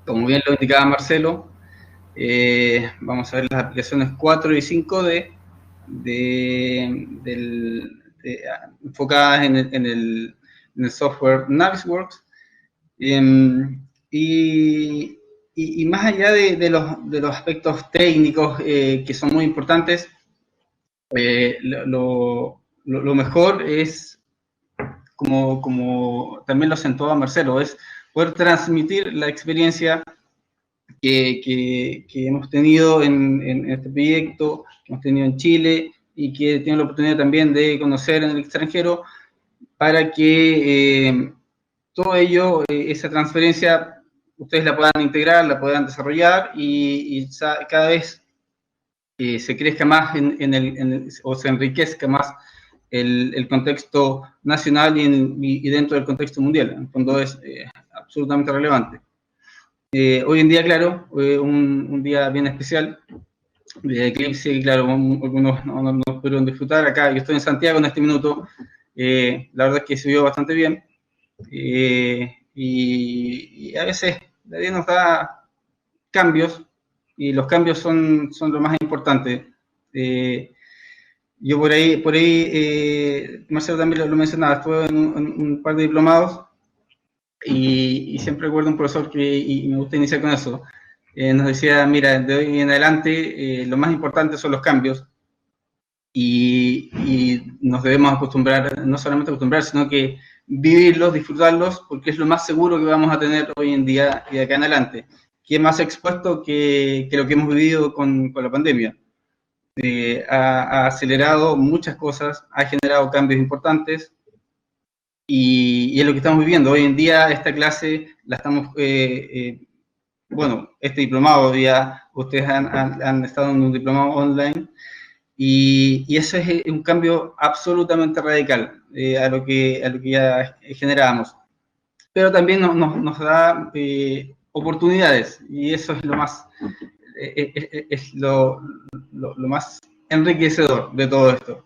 Como bien lo indicaba Marcelo, vamos a ver las aplicaciones 4 y 5 enfocadas en el software Navisworks. Y, y más allá de los aspectos técnicos que son muy importantes, lo mejor es, como también lo acentuaba Marcelo, es poder transmitir la experiencia que hemos tenido en este proyecto, que hemos tenido en Chile y que tiene la oportunidad también de conocer en el extranjero, para que todo ello, esa transferencia, ustedes la puedan integrar, la puedan desarrollar y cada vez se crezca más o se enriquezca más el contexto nacional y dentro del contexto mundial. En el fondo es absolutamente relevante. Hoy en día, claro, un día bien especial de eclipse, claro, algunos no pudieron disfrutar. Acá yo estoy en Santiago en este minuto, la verdad es que se vio bastante bien, y a veces la vida nos da cambios, y los cambios son lo más importante. Yo por ahí, Marcelo también lo mencionaba, estuve en un par de diplomados, y siempre recuerdo un profesor y me gusta iniciar con eso, nos decía, mira, de hoy en adelante lo más importante son los cambios, y nos debemos acostumbrar, no solamente acostumbrar, sino que vivirlos, disfrutarlos, porque es lo más seguro que vamos a tener hoy en día y de acá en adelante. ¿Quién más expuesto que lo que hemos vivido con la pandemia? Ha acelerado muchas cosas, ha generado cambios importantes, y es lo que estamos viviendo. Hoy en día esta clase la estamos, bueno, este diplomado ya, ustedes han estado en un diplomado online, y eso es un cambio absolutamente radical a lo que ya generábamos. Pero también nos da oportunidades, y eso es lo más enriquecedor de todo esto.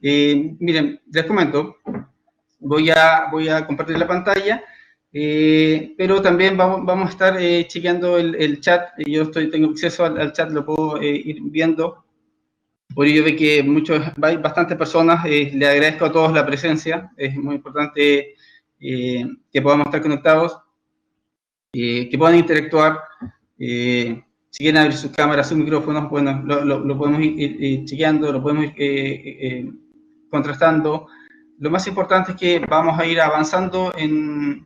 Miren, les comento, voy a compartir la pantalla, pero también vamos a estar chequeando el chat. Yo tengo acceso al chat, lo puedo ir viendo. Por ello ve que hay bastantes personas. Le agradezco a todos la presencia. Es muy importante que podamos estar conectados, que puedan interactuar. Si quieren abrir sus cámaras, sus micrófonos, bueno, lo podemos ir chequeando, lo podemos ir contrastando. Lo más importante es que vamos a ir avanzando en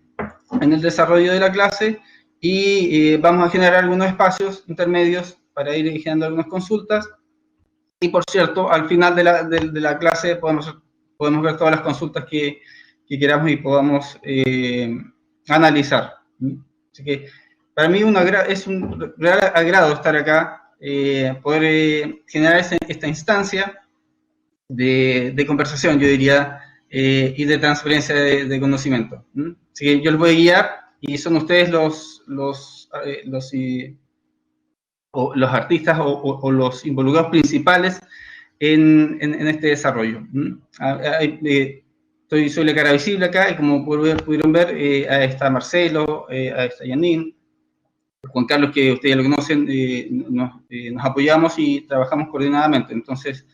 el desarrollo de la clase, y vamos a generar algunos espacios intermedios para ir generando algunas consultas. Y por cierto, al final de la clase podemos ver todas las consultas que queramos y podamos analizar. Así que para mí es un real agrado estar acá, poder generar esta instancia de conversación, yo diría, y de transferencia de conocimiento. Así que yo les voy a guiar, y son ustedes los artistas o los involucrados principales en este desarrollo. Soy la cara visible acá, y como pudieron ver, ahí está Marcelo, ahí está Janine, Juan Carlos, que ustedes ya lo conocen. Nos apoyamos y trabajamos coordinadamente. Entonces,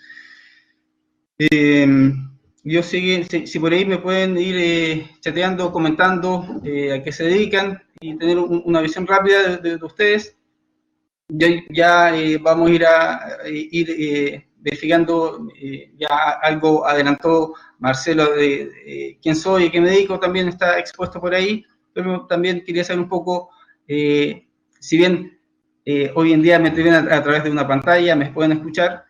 yo si por ahí me pueden ir chateando, comentando a qué se dedican, y tener una visión rápida de ustedes. Ya vamos a ir verificando. Ya algo adelantó Marcelo de quién soy y qué me dedico, también está expuesto por ahí, pero también quería saber un poco, si bien hoy en día me ven a través de una pantalla, me pueden escuchar,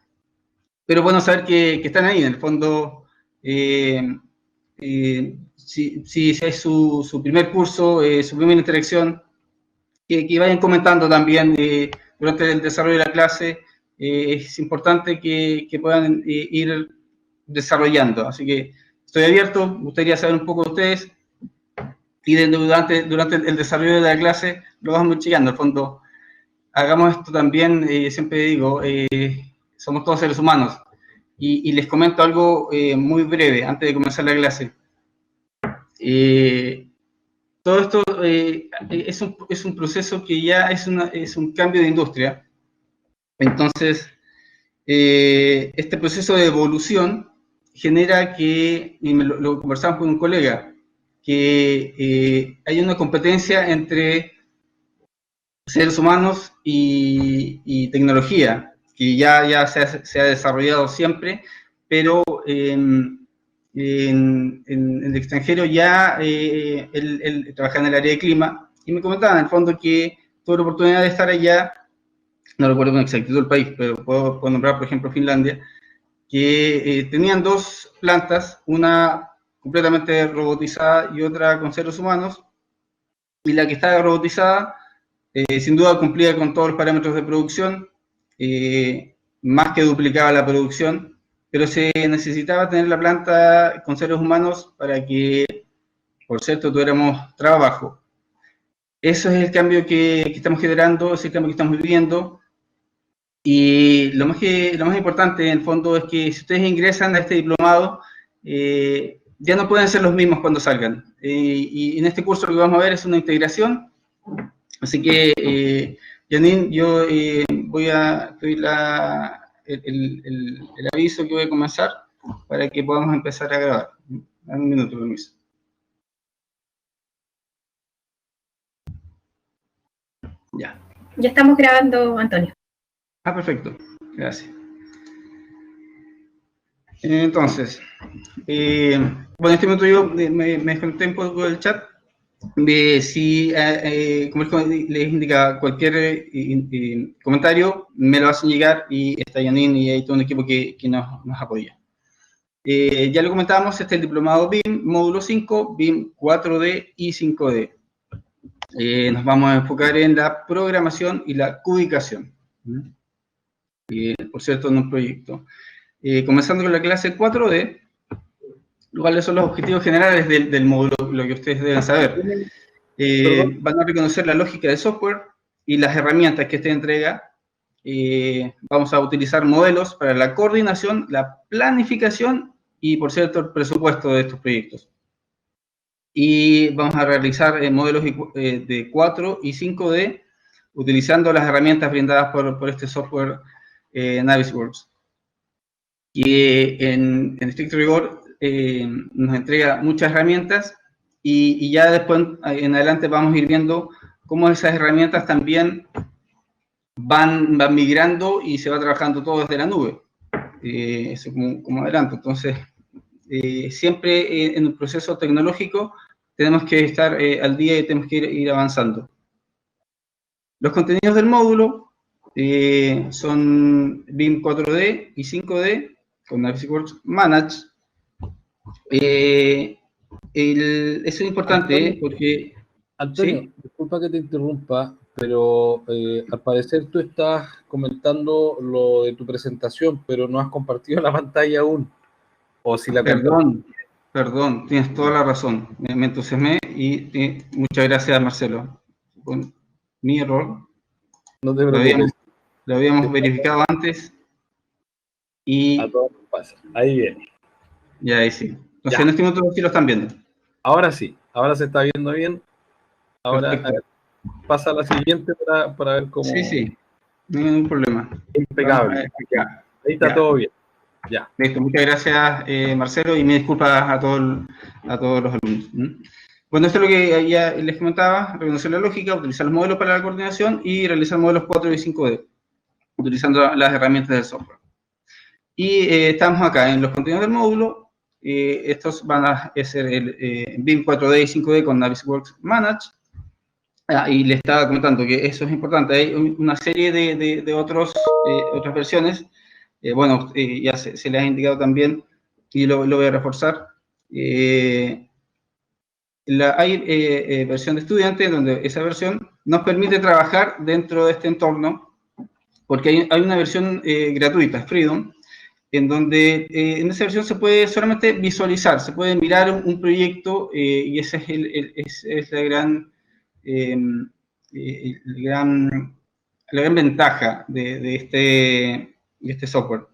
pero bueno saber que están ahí, en el fondo. Si es su primer curso, su primera interacción, que vayan comentando también durante el desarrollo de la clase. Es importante que puedan ir desarrollando. Así que estoy abierto, me gustaría saber un poco de ustedes, y durante el desarrollo de la clase lo vamos chequeando. Al fondo, hagamos esto también, siempre digo, somos todos seres humanos. Y les comento algo muy breve antes de comenzar la clase. todo esto es un proceso que ya es un cambio de industria. Entonces, este proceso de evolución genera que, y lo conversamos con un colega, que hay una competencia entre seres humanos y tecnología, que ya se ha desarrollado siempre, pero en el extranjero ya él trabaja en el área de clima, y me comentaba en el fondo que tuve la oportunidad de estar allá, no recuerdo con exactitud el país, pero puedo nombrar, por ejemplo, Finlandia, que tenían dos plantas, una completamente robotizada y otra con seres humanos, y la que estaba robotizada sin duda cumplía con todos los parámetros de producción, más que duplicaba la producción, pero se necesitaba tener la planta con seres humanos para que, por cierto, tuviéramos trabajo. Eso es el cambio que estamos generando, es el cambio que estamos viviendo, y lo más importante en el fondo es que si ustedes ingresan a este diplomado, ya no pueden ser los mismos cuando salgan. Y en este curso lo que vamos a ver es una integración. Así que, Janine, yo voy a pedir el aviso que voy a comenzar para que podamos empezar a grabar. Dame un minuto, permiso. Ya. Ya estamos grabando, Antonio. Ah, perfecto. Gracias. Entonces, bueno, en este momento yo me desconecté un poco del chat. Si, como les indicaba, cualquier comentario me lo hacen llegar y está Janine y hay todo un equipo que nos apoya. Ya lo comentábamos, este es el diplomado BIM, módulo 5, BIM 4D y 5D. Nos vamos a enfocar en la programación y la cubicación. Por cierto, en un proyecto. Comenzando con la clase 4D, ¿cuáles son los objetivos generales del módulo? Lo que ustedes deben saber. Van a reconocer la lógica del software y las herramientas que este entrega. Vamos a utilizar modelos para la coordinación, la planificación y, por cierto, el presupuesto de estos proyectos. Y vamos a realizar modelos de 4 y 5D utilizando las herramientas brindadas por este software Navisworks. Y en estricto rigor nos entrega muchas herramientas y ya después en adelante vamos a ir viendo cómo esas herramientas también van migrando y se va trabajando todo desde la nube. Eso como adelanto. Entonces, siempre en un proceso tecnológico tenemos que estar al día y tenemos que ir avanzando. Los contenidos del módulo son BIM 4D y 5D con Navisworks Manage. Eso es importante porque... Antonio, ¿sí? Disculpa que te interrumpa, pero al parecer tú estás comentando lo de tu presentación, pero no has compartido la pantalla aún. O si la Perdón, tienes toda la razón. Me entusiasmé y muchas gracias, Marcelo. Con mi error. No te preocupes. Lo habíamos verificado antes y... A todos nos pasa. Ahí viene. Ya, ahí sí. Entonces, en este momento sí lo están viendo. Ahora sí, ahora se está viendo bien. Ahora ver, pasa a la siguiente para ver cómo... Sí, no hay ningún problema. Impecable. Ahí está todo bien. Ya. Listo, muchas gracias, Marcelo, y me disculpas a todos los alumnos. Bueno, esto es lo que ya les comentaba: reconocer la lógica, utilizar los modelos para la coordinación y realizar modelos 4 y 5D, utilizando las herramientas del software. Y estamos acá en los contenidos del módulo. Estos van a ser el BIM 4D y 5D con Navisworks Manage. Y le estaba comentando que eso es importante. Hay una serie de otras versiones. Bueno, ya se les ha indicado también, y lo voy a reforzar. Hay versión de estudiante, donde esa versión nos permite trabajar dentro de este entorno, porque hay una versión gratuita, Freedom, en donde en esa versión se puede solamente visualizar, se puede mirar un proyecto, y esa es la gran ventaja de este software.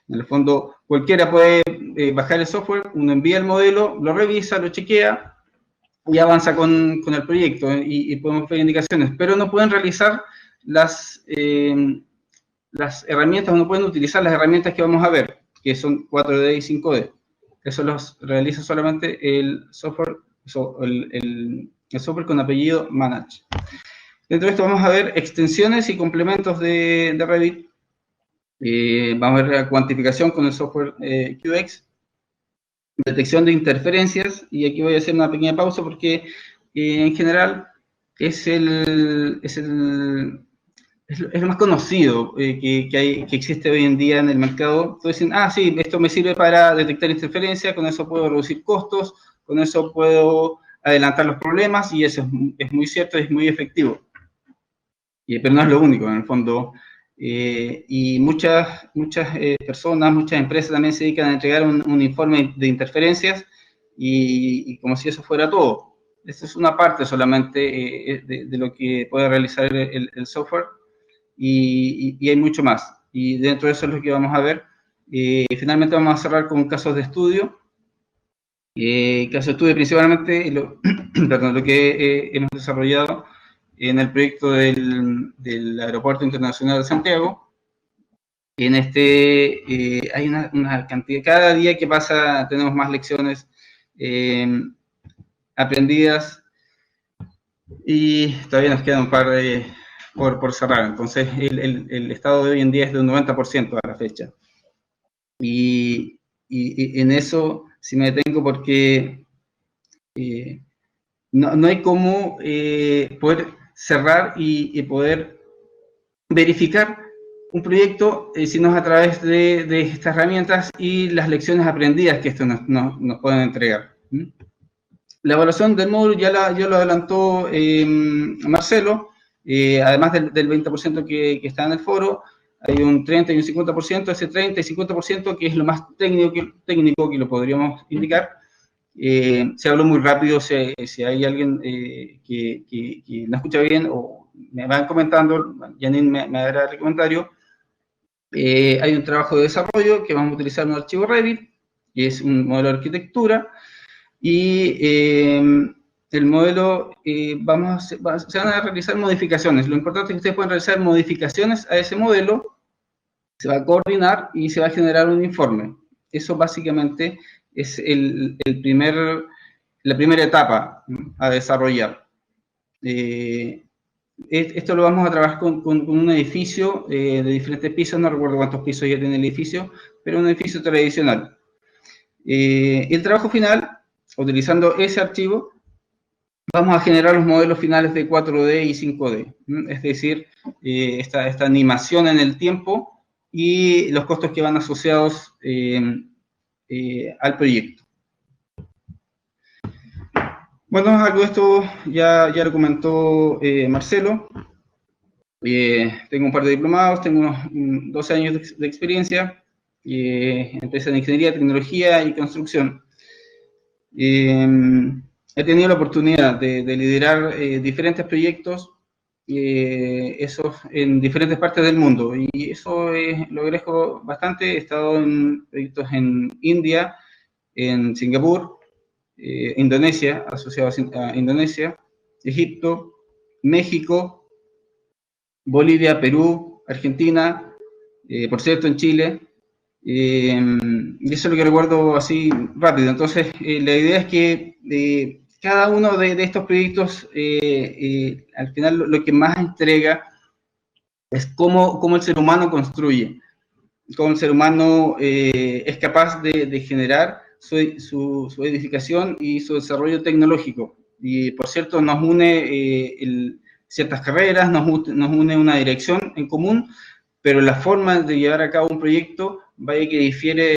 En el fondo, cualquiera puede bajar el software, uno envía el modelo, lo revisa, lo chequea, y avanza con el proyecto y podemos ver indicaciones, pero no pueden realizar las herramientas, no pueden utilizar las herramientas que vamos a ver, que son 4D y 5D. Eso los realiza solamente el software, el software con apellido Manage. Dentro de esto vamos a ver extensiones y complementos de Revit. Vamos a ver la cuantificación con el software QX, detección de interferencias, y aquí voy a hacer una pequeña pausa porque en general es lo más conocido que existe hoy en día en el mercado. Entonces dicen, sí, esto me sirve para detectar interferencias, con eso puedo reducir costos, con eso puedo adelantar los problemas, y eso es muy cierto, es muy efectivo. Pero no es lo único, en el fondo. Y muchas personas, muchas empresas también se dedican a entregar un informe de interferencias, y como si eso fuera todo. Esta es una parte solamente de lo que puede realizar el software, y hay mucho más. Y dentro de eso es lo que vamos a ver. Finalmente vamos a cerrar con casos de estudio. Casos de estudio principalmente, lo que hemos desarrollado en el proyecto del Aeropuerto Internacional de Santiago. En hay una cantidad, cada día que pasa tenemos más lecciones aprendidas, y todavía nos quedan un par por cerrar. Entonces el estado de hoy en día es de un 90% a la fecha. Y en eso sí me detengo porque no hay cómo poder cerrar y poder verificar un proyecto si no es a través de estas herramientas y las lecciones aprendidas que esto nos pueden entregar. La evaluación del módulo ya lo adelantó Marcelo. Además del 20% que está en el foro, hay un 30 y un 50%, ese 30 y 50% que es lo más técnico que lo podríamos indicar. Se habló muy rápido. Si hay alguien que no escucha bien o me van comentando, Janine me dará el comentario. Hay un trabajo de desarrollo que vamos a utilizar un archivo Revit, que es un modelo de arquitectura, y el modelo, se van a realizar modificaciones. Lo importante es que ustedes pueden realizar modificaciones a ese modelo, se va a coordinar y se va a generar un informe. Eso básicamente es la primera etapa a desarrollar. Esto lo vamos a trabajar con un edificio de diferentes pisos, no recuerdo cuántos pisos ya tiene el edificio, pero un edificio tradicional. El trabajo final, utilizando ese archivo, vamos a generar los modelos finales de 4D y 5D, es decir, esta animación en el tiempo y los costos que van asociados al proyecto. Bueno, algo de esto ya lo comentó Marcelo. Tengo un par de diplomados, tengo unos 12 años de experiencia, empecé en ingeniería, tecnología y construcción. He tenido la oportunidad de liderar diferentes proyectos, esos en diferentes partes del mundo, y eso lo agradezco bastante. He estado en proyectos en India, en Singapur, Indonesia, asociado a Indonesia, Egipto, México, Bolivia, Perú, Argentina, por cierto en Chile, y eso es lo que recuerdo así rápido. Entonces la idea es que cada uno de estos proyectos al final lo que más entrega es cómo el ser humano construye, cómo el ser humano es capaz de generar su edificación y su desarrollo tecnológico. Y por cierto, nos une ciertas carreras, nos une una dirección en común, pero la forma de llevar a cabo un proyecto vaya que difiere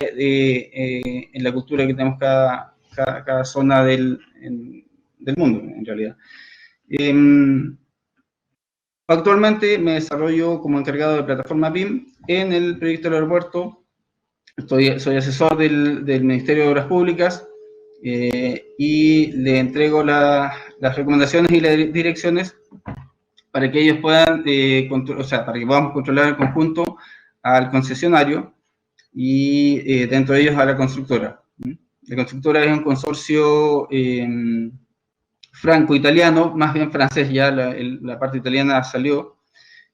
en la cultura que tenemos cada zona del mundo, en realidad. Actualmente me desarrollo como encargado de plataforma BIM en el proyecto del aeropuerto. Soy asesor del Ministerio de Obras Públicas y le entrego las recomendaciones y las direcciones para que ellos puedan, para que podamos controlar el conjunto al concesionario y dentro de ellos a la constructora. La constructora es un consorcio franco-italiano, más bien francés, ya la parte italiana salió.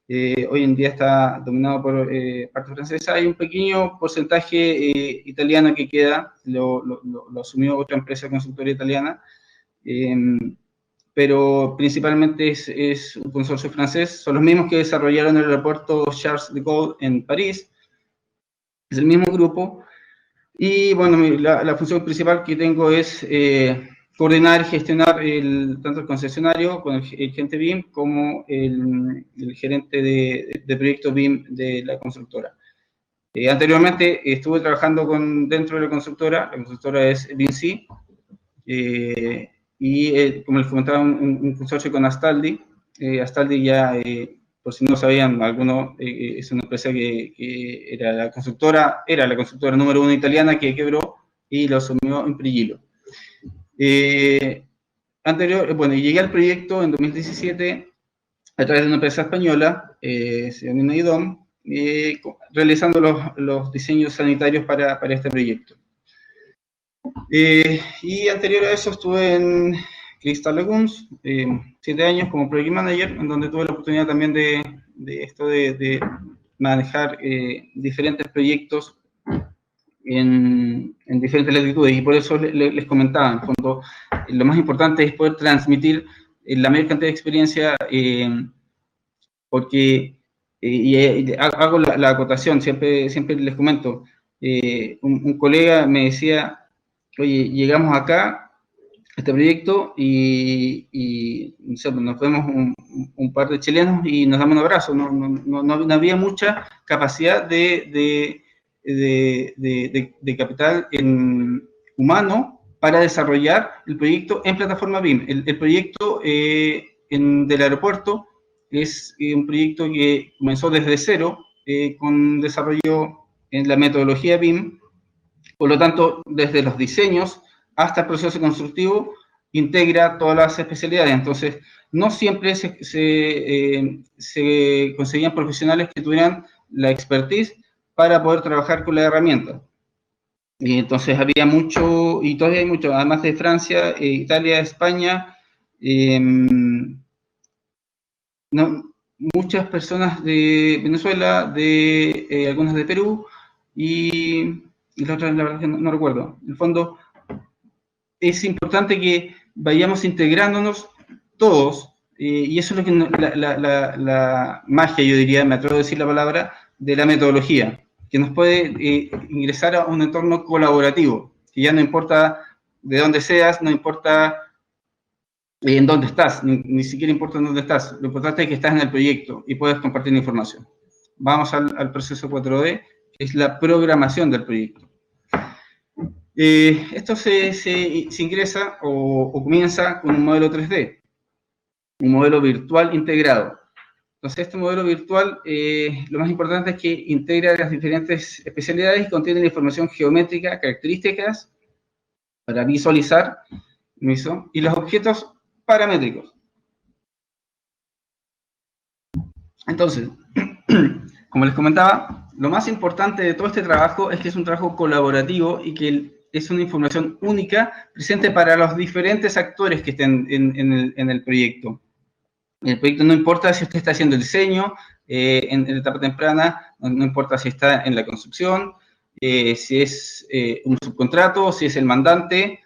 Hoy en día está dominado por parte francesa. Hay un pequeño porcentaje italiano que queda, lo asumió otra empresa consultora italiana, pero principalmente es un consorcio francés. Son los mismos que desarrollaron el aeropuerto Charles de Gaulle en París. Es el mismo grupo. Y bueno, la función principal que tengo es coordinar y gestionar tanto el concesionario con el gerente BIM como el gerente de proyecto BIM de la constructora. Anteriormente estuve trabajando dentro de la constructora es VINCI, y como les comentaba, un consorcio con Astaldi. Astaldi ya, por si no sabían, algunos, es una empresa que era la constructora número 1 italiana que quebró y lo asumió en Prigilo. Bueno, llegué al proyecto en 2017 a través de una empresa española, se llama IDOM, realizando los diseños sanitarios para este proyecto. Y anterior a eso estuve en Crystal Lagoons, 7 años como Project Manager, en donde tuve la oportunidad también de manejar diferentes proyectos en diferentes latitudes, y por eso les comentaba, en el fondo, lo más importante es poder transmitir la mayor cantidad de experiencia, porque, y hago la acotación, siempre les comento, un colega me decía, oye, llegamos acá, a este proyecto, y nos vemos un par de chilenos y nos damos un abrazo. No había mucha capacidad de capital humano para desarrollar el proyecto en plataforma BIM. El proyecto del aeropuerto es un proyecto que comenzó desde cero, con desarrollo en la metodología BIM. Por lo tanto, desde los diseños hasta el proceso constructivo, integra todas las especialidades. Entonces, no siempre se conseguían profesionales que tuvieran la expertise para poder trabajar con la herramienta. Y entonces había mucho, y todavía hay mucho, además de Francia, Italia, España, muchas personas de Venezuela, algunas de Perú, y la otra, la verdad, que no recuerdo. En el fondo, es importante que vayamos integrándonos todos, y eso es lo que la magia, yo diría, me atrevo a decir la palabra, de la metodología, que nos puede ingresar a un entorno colaborativo, que ya no importa de dónde seas, no importa en dónde estás, ni siquiera importa en dónde estás, lo importante es que estás en el proyecto y puedes compartir la información. Vamos al proceso 4D, que es la programación del proyecto. Esto se ingresa o comienza con un modelo 3D, un modelo virtual integrado. Entonces, este modelo virtual, lo más importante es que integra las diferentes especialidades y contiene la información geométrica, características para visualizar, y los objetos paramétricos. Entonces, como les comentaba, lo más importante de todo este trabajo es que es un trabajo colaborativo y que es una información única presente para los diferentes actores que estén en el proyecto. El proyecto no importa si usted está haciendo el diseño en la etapa temprana, no importa si está en la construcción, si es un subcontrato, si es el mandante,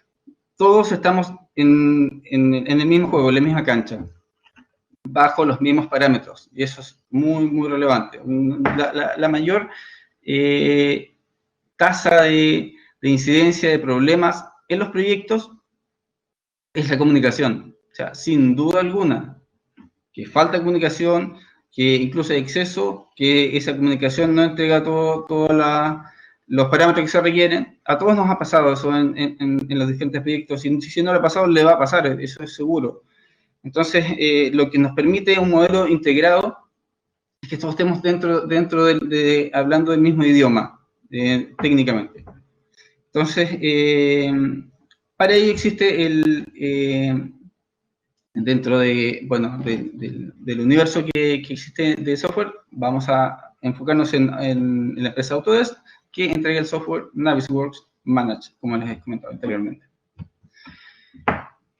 todos estamos en el mismo juego, en la misma cancha, bajo los mismos parámetros, y eso es muy, muy relevante. La mayor tasa de incidencia de problemas en los proyectos es la comunicación. O sea, sin duda alguna, que falta comunicación, que incluso hay exceso, que esa comunicación no entrega todos los parámetros que se requieren. A todos nos ha pasado eso en los diferentes proyectos, y si no le ha pasado, le va a pasar, eso es seguro. Entonces, lo que nos permite un modelo integrado es que todos estemos dentro hablando del mismo idioma, técnicamente. Entonces, para ello existe dentro del universo que existe de software, vamos a enfocarnos en la empresa Autodesk, que entrega el software Navisworks Manage, como les he comentado anteriormente.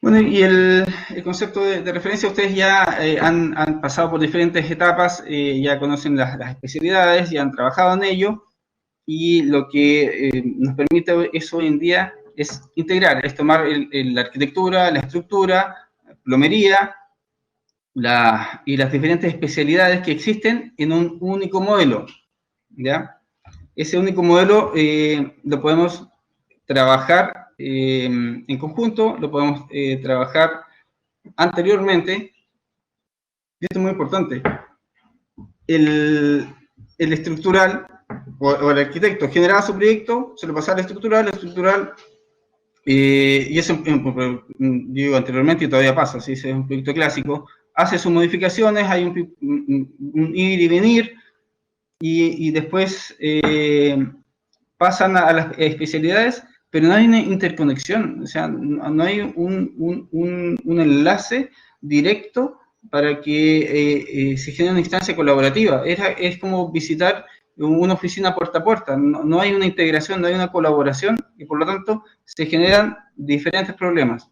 Bueno, y el concepto de referencia, ustedes ya han pasado por diferentes etapas, ya conocen las especialidades, ya han trabajado en ello, y lo que nos permite eso hoy en día es integrar, es tomar la arquitectura, la estructura, plomería, y las diferentes especialidades que existen en un único modelo, ¿ya? Ese único modelo lo podemos trabajar en conjunto, lo podemos trabajar anteriormente, y esto es muy importante, el estructural o el arquitecto generaba su proyecto, se lo pasaba al estructural, y eso, digo anteriormente y todavía pasa, si es un proyecto clásico, hace sus modificaciones, hay un ir y venir, y después pasan a las especialidades, pero no hay una interconexión, o sea, no hay un enlace directo para que se genere una instancia colaborativa. Es como visitar una oficina puerta a puerta, no hay una integración, no hay una colaboración, y por lo tanto se generan diferentes problemas.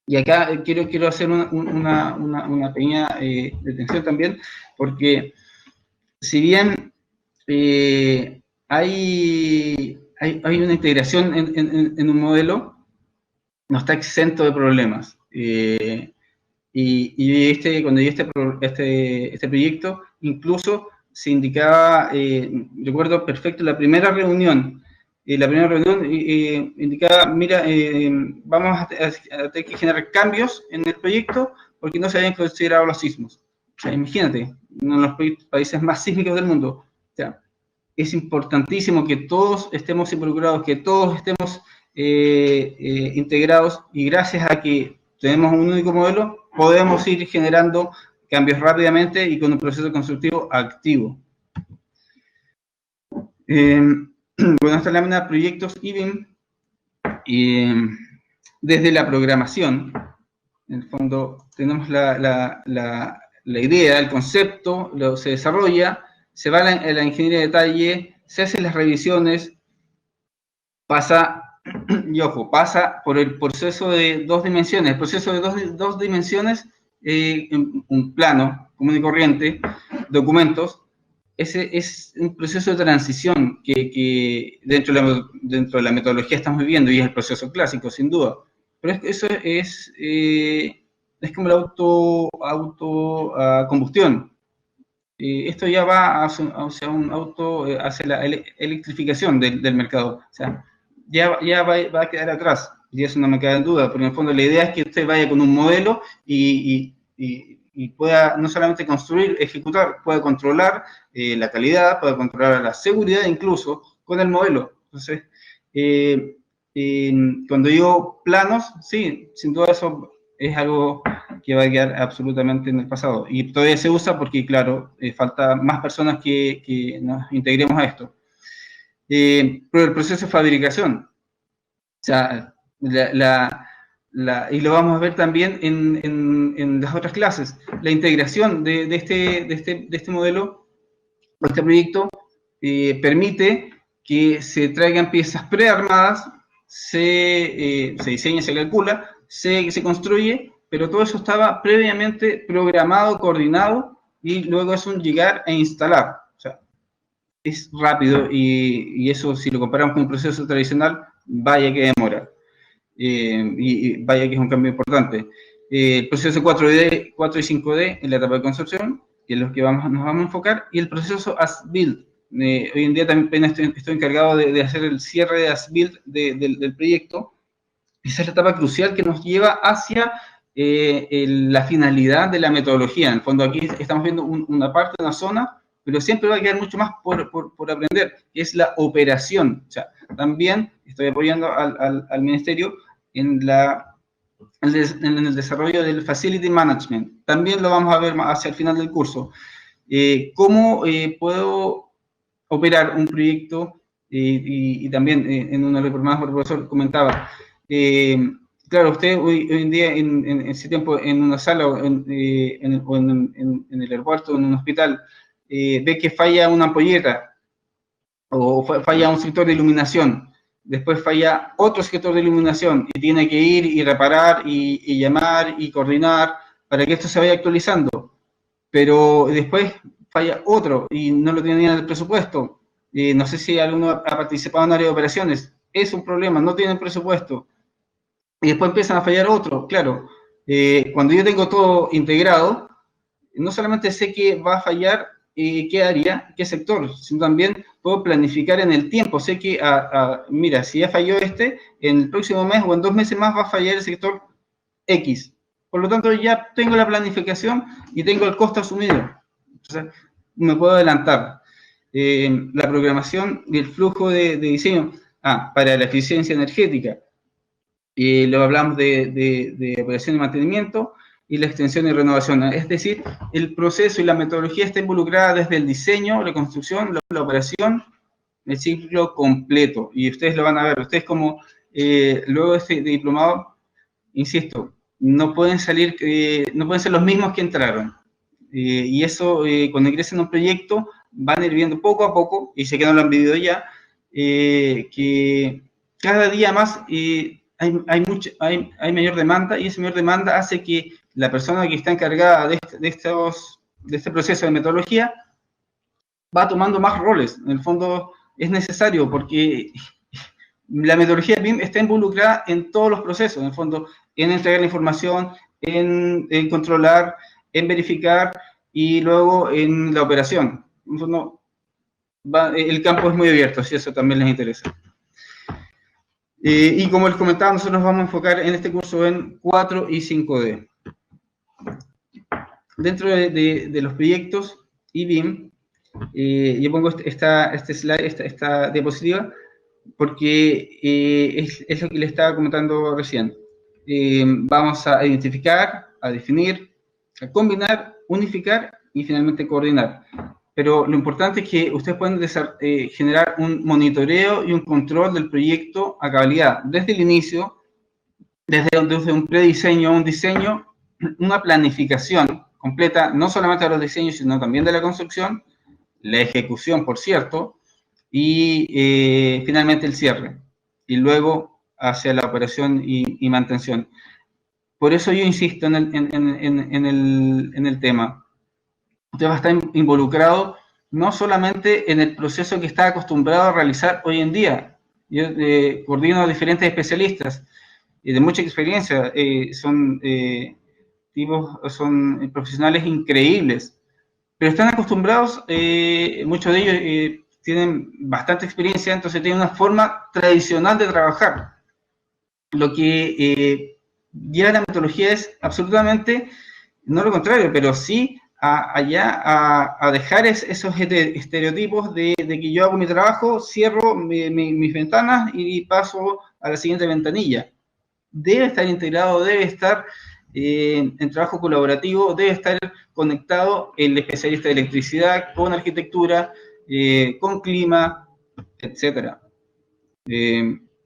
Y acá quiero hacer una pequeña detención también, porque si bien hay una integración en un modelo, no está exento de problemas. Y cuando yo este proyecto, incluso se indicaba, recuerdo perfecto, la primera reunión indicaba, mira, vamos a tener que generar cambios en el proyecto porque no se habían considerado los sismos. O sea, imagínate, uno de los países más sísmicos del mundo. O sea, es importantísimo que todos estemos involucrados, que todos estemos integrados, y gracias a que tenemos un único modelo, podemos ir generando cambios rápidamente y con un proceso constructivo activo. Bueno, esta lámina proyectos IBIM, desde la programación, en el fondo tenemos la idea, el concepto, se desarrolla, se va a la ingeniería de detalle, se hacen las revisiones, pasa por el proceso de dos dimensiones. El proceso de dos dimensiones, un plano común y corriente, documentos, ese es un proceso de transición que dentro de la metodología estamos viviendo, y es el proceso clásico, sin duda. Pero eso es como la combustión. Esto ya va hacia hacia la electrificación del mercado. O sea, ya va a quedar atrás, y eso no me queda en duda, porque en el fondo la idea es que usted vaya con un modelo y pueda no solamente construir, ejecutar, pueda controlar la calidad, pueda controlar la seguridad incluso con el modelo. Entonces, cuando digo planos, sí, sin duda eso es algo que va a quedar absolutamente en el pasado, y todavía se usa porque, claro, falta más personas que nos integremos a esto. Pero el proceso de fabricación, o sea, y lo vamos a ver también en las otras clases, la integración de este modelo, de este proyecto, permite que se traigan piezas prearmadas, se diseña, se calcula, se construye, pero todo eso estaba previamente programado, coordinado, y luego es un llegar e instalar. O sea, es rápido, y eso, si lo comparamos con un proceso tradicional, vaya que demora. Y vaya que es un cambio importante. El proceso 4 y 5D en la etapa de concepción, que es lo que nos vamos a enfocar, y el proceso as-build. Hoy en día también estoy encargado de hacer el cierre de as-build del proyecto. Esa es la etapa crucial que nos lleva hacia la finalidad de la metodología. En el fondo, aquí estamos viendo una parte, una zona, pero siempre va a quedar mucho más por aprender, que es la operación. O sea, también estoy apoyando al ministerio en el desarrollo del Facility Management. También lo vamos a ver más hacia el final del curso. ¿Cómo puedo operar un proyecto? Y también en uno de los programas el profesor comentaba, claro, usted hoy en día, en ese tiempo, en una sala o en el aeropuerto, en un hospital, ve que falla una ampolleta o falla un sector de iluminación. después falla otro sector de iluminación y tiene que ir y reparar y llamar y coordinar para que esto se vaya actualizando. Pero después falla otro y no lo tenía en el presupuesto. No sé si alguno ha participado en área de operaciones. Es un problema, no tienen presupuesto. Y después empiezan a fallar otros, claro. Cuando yo tengo todo integrado, no solamente sé que va a fallar qué área, qué sector, sino también puedo planificar en el tiempo. Sé que, mira, si ya falló este, en el próximo mes o en 2 meses más va a fallar el sector X. Por lo tanto, ya tengo la planificación y tengo el costo asumido. Entonces, me puedo adelantar. La programación y el flujo de diseño. Para la eficiencia energética. Lo hablamos de operación y mantenimiento y la extensión y renovación. Es decir, el proceso y la metodología está involucrada desde el diseño, la construcción, la operación, el ciclo completo. Y ustedes lo van a ver. Ustedes como luego de este diplomado, insisto, no pueden salir, no pueden ser los mismos que entraron. Y eso, cuando ingresen a un proyecto, van a ir viendo poco a poco, y sé que no lo han vivido ya, que cada día más hay mayor demanda, y esa mayor demanda hace que la persona que está encargada de este proceso de metodología va tomando más roles. En el fondo es necesario porque la metodología BIM está involucrada en todos los procesos, en el fondo, en entregar la información, en controlar, en verificar y luego en la operación. En el fondo, el campo es muy abierto, si eso también les interesa. Y como les comentaba, nosotros nos vamos a enfocar en este curso en 4 y 5D. Dentro de los proyectos IBIM, yo pongo esta diapositiva, porque es lo que le estaba comentando recién. Vamos a identificar, a definir, a combinar, unificar y finalmente coordinar. Pero lo importante es que ustedes pueden generar un monitoreo y un control del proyecto a cabalidad, desde el inicio, desde un prediseño a un diseño, una planificación completa, no solamente de los diseños, sino también de la construcción, la ejecución, por cierto, y finalmente el cierre, y luego hacia la operación y mantención. Por eso yo insisto en el tema. Usted va a estar involucrado no solamente en el proceso que está acostumbrado a realizar hoy en día. Yo coordino a diferentes especialistas de mucha experiencia, son profesionales increíbles, pero están acostumbrados, muchos de ellos tienen bastante experiencia, entonces tienen una forma tradicional de trabajar. Lo que lleva la metodología es absolutamente, no lo contrario, pero sí a dejar esos estereotipos de que yo hago mi trabajo, cierro mis ventanas y paso a la siguiente ventanilla. Debe estar integrado, debe estar en trabajo colaborativo, debe estar conectado el especialista de electricidad con arquitectura, con clima, etcétera.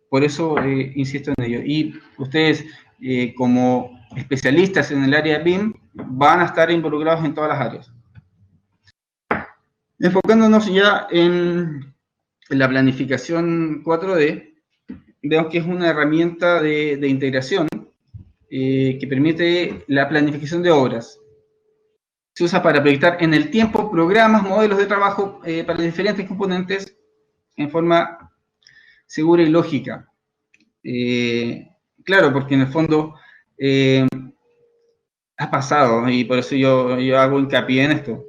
Por eso insisto en ello. Y ustedes, como especialistas en el área BIM, van a estar involucrados en todas las áreas. Enfocándonos ya en la planificación 4D, vemos que es una herramienta de integración que permite la planificación de obras. Se usa para proyectar en el tiempo programas, modelos de trabajo para diferentes componentes en forma segura y lógica. Claro, porque en el fondo ha pasado, y por eso yo hago hincapié en esto.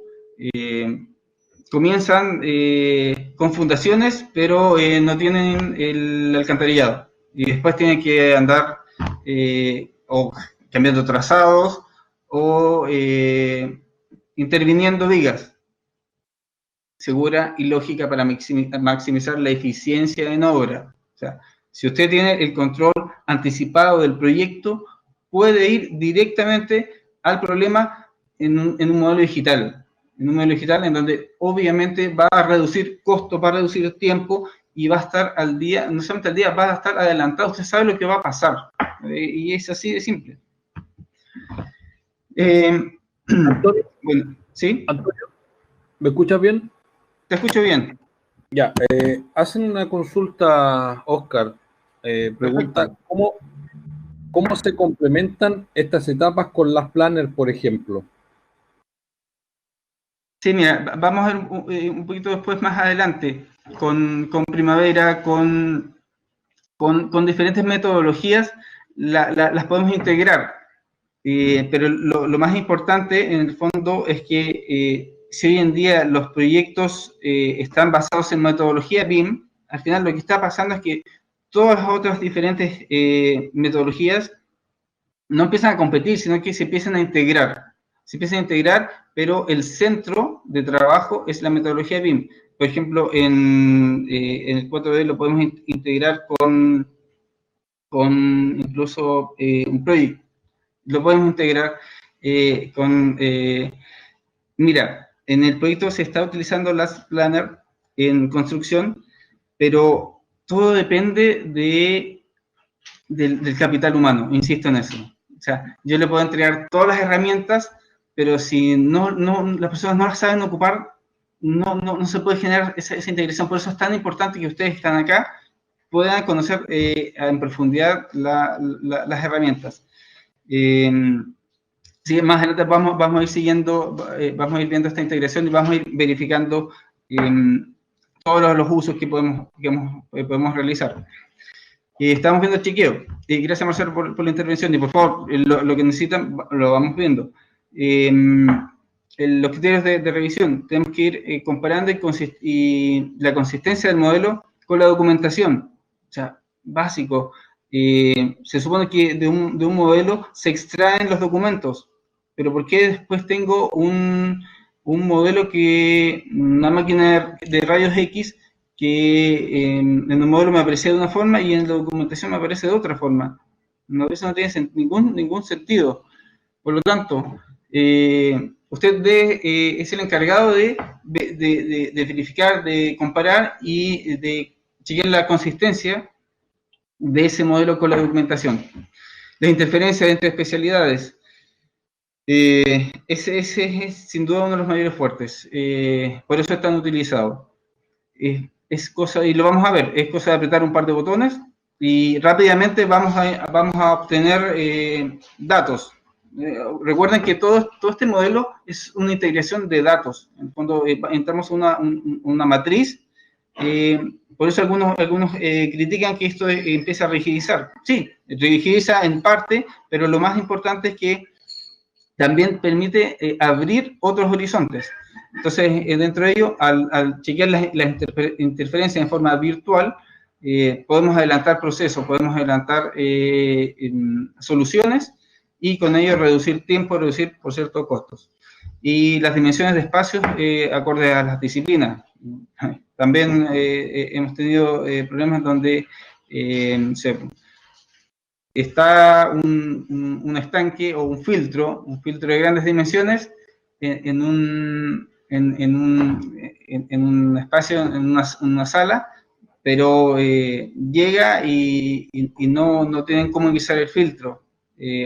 Comienzan con fundaciones, pero no tienen el alcantarillado. Y después tienen que andar o cambiando trazados o interviniendo vigas. Segura y lógica para maximizar la eficiencia en obra. O sea, si usted tiene el control anticipado del proyecto, puede ir directamente al problema en un modelo digital. En un modelo digital en donde obviamente va a reducir costos, va a reducir tiempo y va a estar al día, no solamente al día, va a estar adelantado. Usted sabe lo que va a pasar. Y es así de simple. Antonio, bueno, ¿sí? Antonio, ¿me escuchas bien? Te escucho bien. Ya, hacen una consulta, Oscar, pregunta, Perfecto. ¿cómo se complementan estas etapas con las planners, por ejemplo? Sí, mira, vamos a ver un poquito después, más adelante, con Primavera, con diferentes metodologías, las podemos integrar. Pero lo más importante, en el fondo, es que si hoy en día los proyectos están basados en metodología BIM, al final lo que está pasando es que todas las otras diferentes metodologías no empiezan a competir, sino que se empiezan a integrar. Se empiezan a integrar, pero el centro de trabajo es la metodología BIM. Por ejemplo, en el 4D lo podemos integrar con incluso un proyecto. Lo podemos integrar mira, en el proyecto se está utilizando las Planner en construcción, pero todo depende del capital humano, insisto en eso. O sea, yo le puedo entregar todas las herramientas, pero si las personas no las saben ocupar, no se puede generar esa integración. Por eso es tan importante que ustedes que están acá puedan conocer en profundidad las herramientas. Sí, más adelante vamos a ir siguiendo, vamos a ir viendo esta integración y vamos a ir verificando todos los usos que podemos realizar. Estamos viendo el chequeo. Gracias, Marcelo, por la intervención. Y por favor, lo que necesitan lo vamos viendo. Los criterios de revisión. Tenemos que ir comparando y la consistencia del modelo con la documentación. O sea, básico. Se supone que de un modelo se extraen los documentos. Pero ¿por qué después tengo un modelo una máquina de rayos X que en el modelo me aparecía de una forma y en la documentación me aparece de otra forma? No, eso no tiene ningún sentido. Por lo tanto, usted es el encargado de verificar, de comparar y de chequear la consistencia de ese modelo con la documentación. La interferencia entre especialidades. Ese es sin duda uno de los mayores fuertes. Por eso es tan utilizado. Es cosa, y lo vamos a ver, es cosa de apretar un par de botones y rápidamente vamos a obtener datos. Recuerden que todo este modelo es una integración de datos. En el fondo, entramos a una matriz. Por eso algunos critican que esto empieza a rigidizar. Sí, rigidiza en parte, pero lo más importante es que también permite abrir otros horizontes. Entonces, dentro de ello, al chequear las interferencias en forma virtual, podemos adelantar procesos, podemos adelantar soluciones y con ello reducir tiempo, reducir, por cierto, costos. Y las dimensiones de espacios acorde a las disciplinas. También hemos tenido problemas donde está un estanque o un filtro de grandes dimensiones en un espacio, en una sala, pero llega y no tienen cómo ingresar el filtro,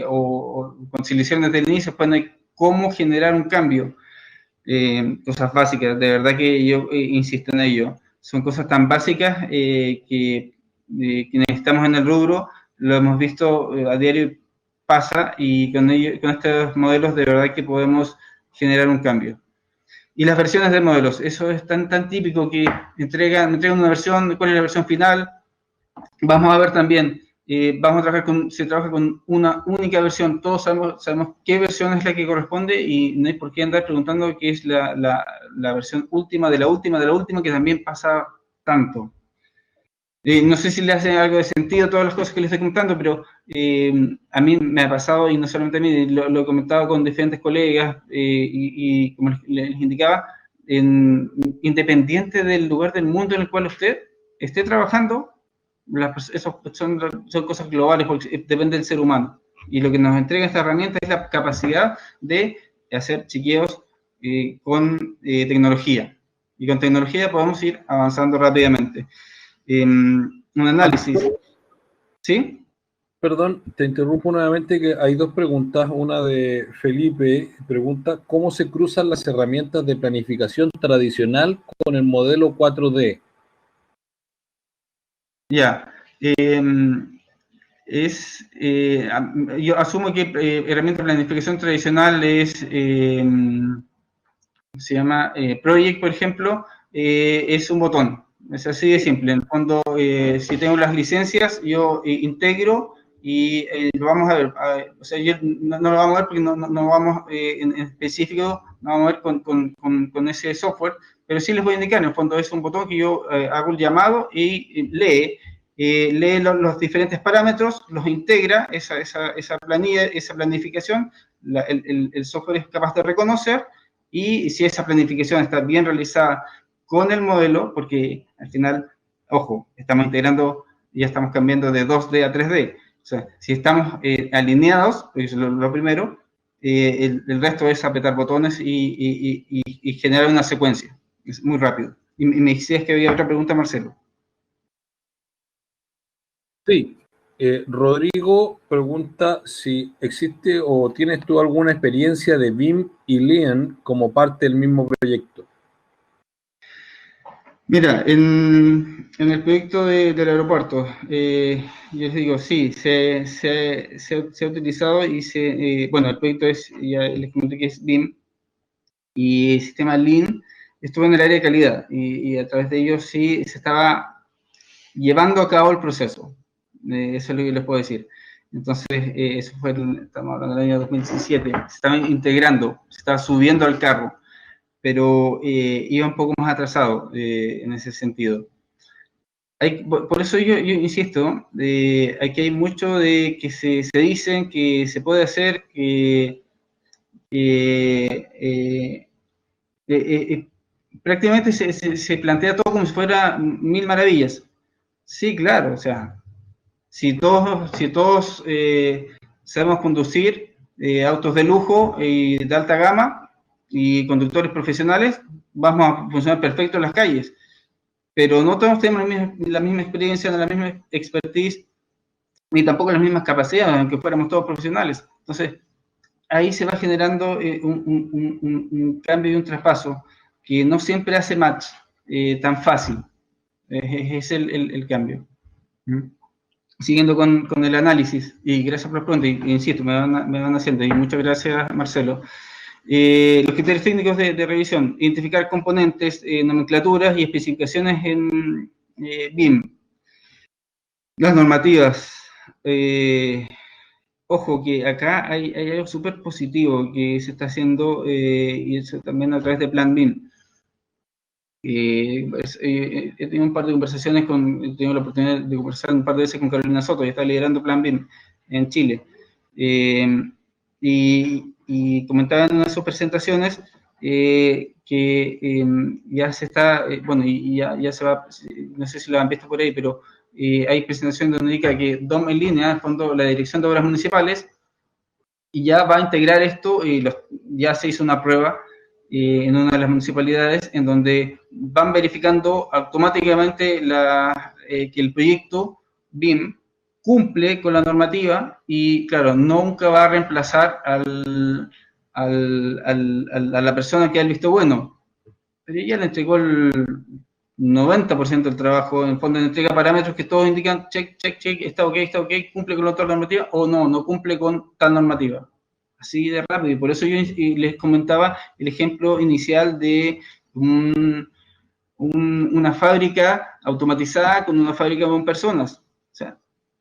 o si lo hicieron desde el inicio, pues no hay cómo generar un cambio. Cosas básicas, de verdad que yo insisto en ello. Son cosas tan básicas que quienes estamos en el rubro lo hemos visto a diario pasa y con estos modelos de verdad que podemos generar un cambio. Y las versiones de modelos, eso es tan típico que me entregan una versión, ¿cuál es la versión final? Vamos a ver también, se trabaja con una única versión, todos sabemos qué versión es la que corresponde y no hay por qué andar preguntando qué es la versión última de la última, que también pasa tanto. No sé si le hace algo de sentido todas las cosas que les estoy comentando, pero a mí me ha pasado, y no solamente a mí, lo he comentado con diferentes colegas, y como les indicaba, independiente del lugar del mundo en el cual usted esté trabajando, son cosas globales, porque depende del ser humano. Y lo que nos entrega esta herramienta es la capacidad de hacer chequeos con tecnología. Y con tecnología podemos ir avanzando rápidamente. Un análisis. ¿Sí? Perdón, te interrumpo nuevamente, que hay dos preguntas. Una de Felipe pregunta: ¿cómo se cruzan las herramientas de planificación tradicional con el modelo 4D? Ya. Yo asumo que herramienta de planificación tradicional es, se llama Project, por ejemplo, es un botón. Es así de simple. En el fondo, si tengo las licencias, yo integro y lo vamos a ver. O sea, yo no lo vamos a ver porque no vamos en específico, no vamos a ver con ese software, pero sí les voy a indicar. En el fondo, es un botón que yo hago el llamado y lee. Lee los diferentes parámetros, los integra, esa planilla, esa planificación, el software es capaz de reconocer, y si esa planificación está bien realizada con el modelo, porque al final, ojo, estamos integrando, ya estamos cambiando de 2D a 3D, o sea, si estamos alineados, pues lo primero, el resto es apretar botones y generar una secuencia, es muy rápido. Y me decías que había otra pregunta, Marcelo. Sí, Rodrigo pregunta si existe o tienes tú alguna experiencia de BIM y Lean como parte del mismo proyecto. Mira, en el proyecto del aeropuerto, yo les digo, sí, se ha utilizado y bueno, el proyecto es, ya les comenté que es BIM, y el sistema Lean estuvo en el área de calidad, y a través de ellos sí se estaba llevando a cabo el proceso. Eso es lo que les puedo decir. Entonces, eso fue, estamos hablando del año 2017, se estaba integrando, se estaba subiendo al carro, pero iba un poco más atrasado en ese sentido. Por eso yo insisto, aquí hay mucho de que se dicen que se puede hacer, que prácticamente se plantea todo como si fuera mil maravillas. Sí, claro, o sea, si todos sabemos conducir autos de lujo y de alta gama y conductores profesionales, vamos a funcionar perfecto en las calles. Pero no todos tenemos la misma experiencia, la misma expertise, ni tampoco las mismas capacidades, aunque fuéramos todos profesionales. Entonces, ahí se va generando un cambio y un traspaso que no siempre hace match tan fácil. Es el cambio. ¿Mm? Siguiendo con el análisis, y gracias por la pregunta, insisto, me van haciendo, y muchas gracias, Marcelo. Los criterios técnicos de revisión: identificar componentes, nomenclaturas y especificaciones en BIM. Las normativas. Ojo, que acá hay algo súper positivo que se está haciendo, y eso también a través de Plan BIM. He tenido un par de conversaciones he tenido la oportunidad de conversar un par de veces con Carolina Soto, que está liderando Plan BIM en Chile. Y comentaba en una de sus presentaciones que ya se está, bueno, y ya se va, no sé si lo han visto por ahí, pero hay presentaciones donde indica que DOM en línea, en el fondo, la Dirección de Obras Municipales, y ya va a integrar esto, ya se hizo una prueba en una de las municipalidades en donde van verificando automáticamente que el proyecto BIM cumple con la normativa, y claro, nunca va a reemplazar a la persona que ha visto bueno, pero ella le entregó el 90% del trabajo. En fondo le entrega parámetros que todos indican check, check, check, está ok, cumple con la otra normativa, o no cumple con tal normativa. Así de rápido, y por eso yo les comentaba el ejemplo inicial de una fábrica automatizada con una fábrica con personas. O sea,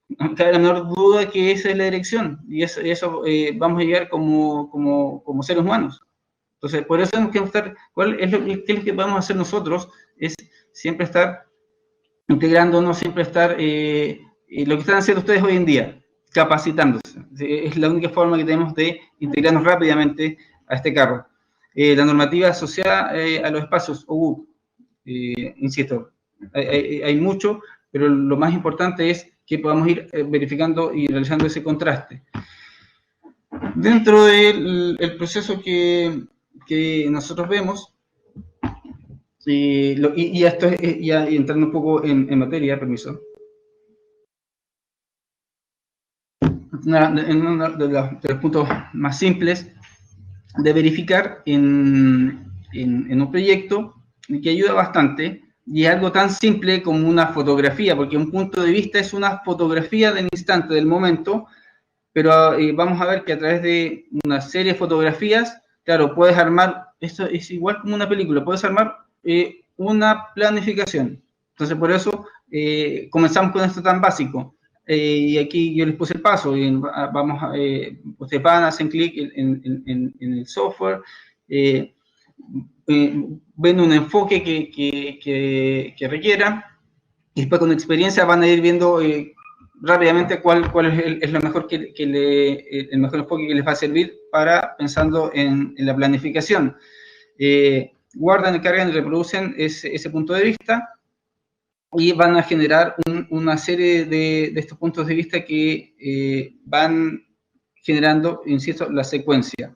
no cabe la menor duda que esa es la dirección, y eso vamos a llegar como seres humanos. Entonces, por eso tenemos que estar, ¿qué es lo que vamos a hacer nosotros? Es siempre estar integrándonos, siempre estar, lo que están haciendo ustedes hoy en día, capacitándose. Es la única forma que tenemos de integrarnos rápidamente a este carro. La normativa asociada a los espacios OU, insisto, hay mucho, pero lo más importante es que podamos ir verificando y realizando ese contraste. Dentro del proceso que nosotros vemos, y esto es ya entrando un poco en materia, permiso. Uno de los puntos más simples de verificar en un proyecto, que ayuda bastante, y es algo tan simple como una fotografía, porque un punto de vista es una fotografía del instante, del momento, pero vamos a ver que a través de una serie de fotografías, claro, puedes armar, esto es igual como una película, puedes armar una planificación. Entonces, por eso comenzamos con esto tan básico. Y aquí yo les puse el paso, y vamos a, ustedes van, hacen clic en el software, ven un enfoque que requiera, y después con experiencia van a ir viendo rápidamente cuál es lo mejor el mejor enfoque que les va a servir para pensando en la planificación. Guardan, cargan y reproducen ese punto de vista y van a generar una serie de estos puntos de vista que van generando, insisto, la secuencia.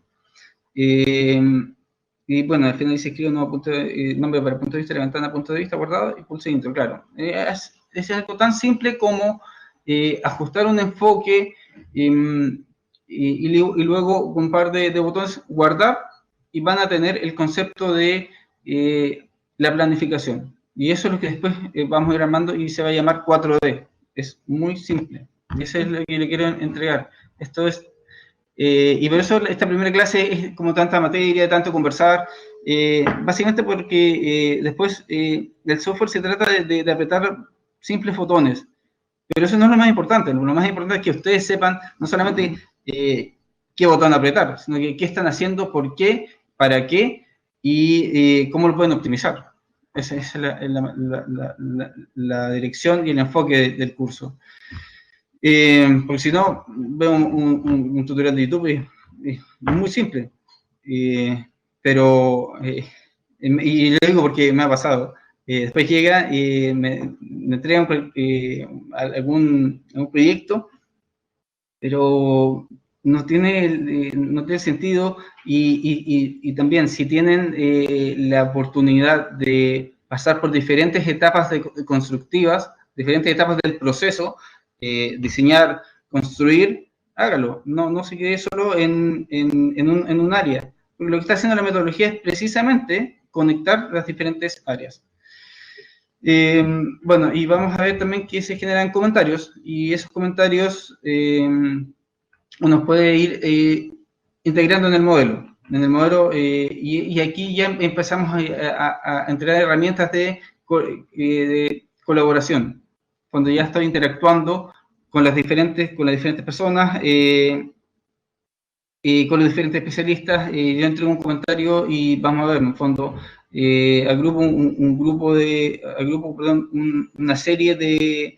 Y bueno, al final dice escribe un nuevo nombre para punto de vista, la ventana punto de vista guardado y pulse intro, claro. Es algo tan simple como ajustar un enfoque y luego con un par de botones guardar y van a tener el concepto de la planificación. Y eso es lo que después vamos a ir armando y se va a llamar 4D. Es muy simple. Y eso es lo que le quiero entregar. Esto es y por eso esta primera clase es como tanta materia, tanto conversar, básicamente porque después del software se trata de apretar simples botones, pero eso no es lo más importante. Lo más importante es que ustedes sepan no solamente qué botón apretar, sino que qué están haciendo, por qué, para qué y cómo lo pueden optimizar. Esa es la dirección y el enfoque del curso. Porque si no, veo un tutorial de YouTube y es muy simple. Pero, y lo digo porque me ha pasado. Después llega y me entregan algún proyecto, pero no tiene sentido. Y también, si tienen la oportunidad de pasar por diferentes etapas constructivas, diferentes etapas del proceso, diseñar, construir, hágalo. No se quede solo en un área. Porque lo que está haciendo la metodología es precisamente conectar las diferentes áreas. Bueno, y vamos a ver también que se generan comentarios, y esos comentarios uno puede ir integrando en el modelo. Y aquí ya empezamos a entregar herramientas de colaboración, cuando ya estoy interactuando con las diferentes personas, con los diferentes especialistas, yo entrego un comentario y vamos a ver, en el fondo, agrupo una serie de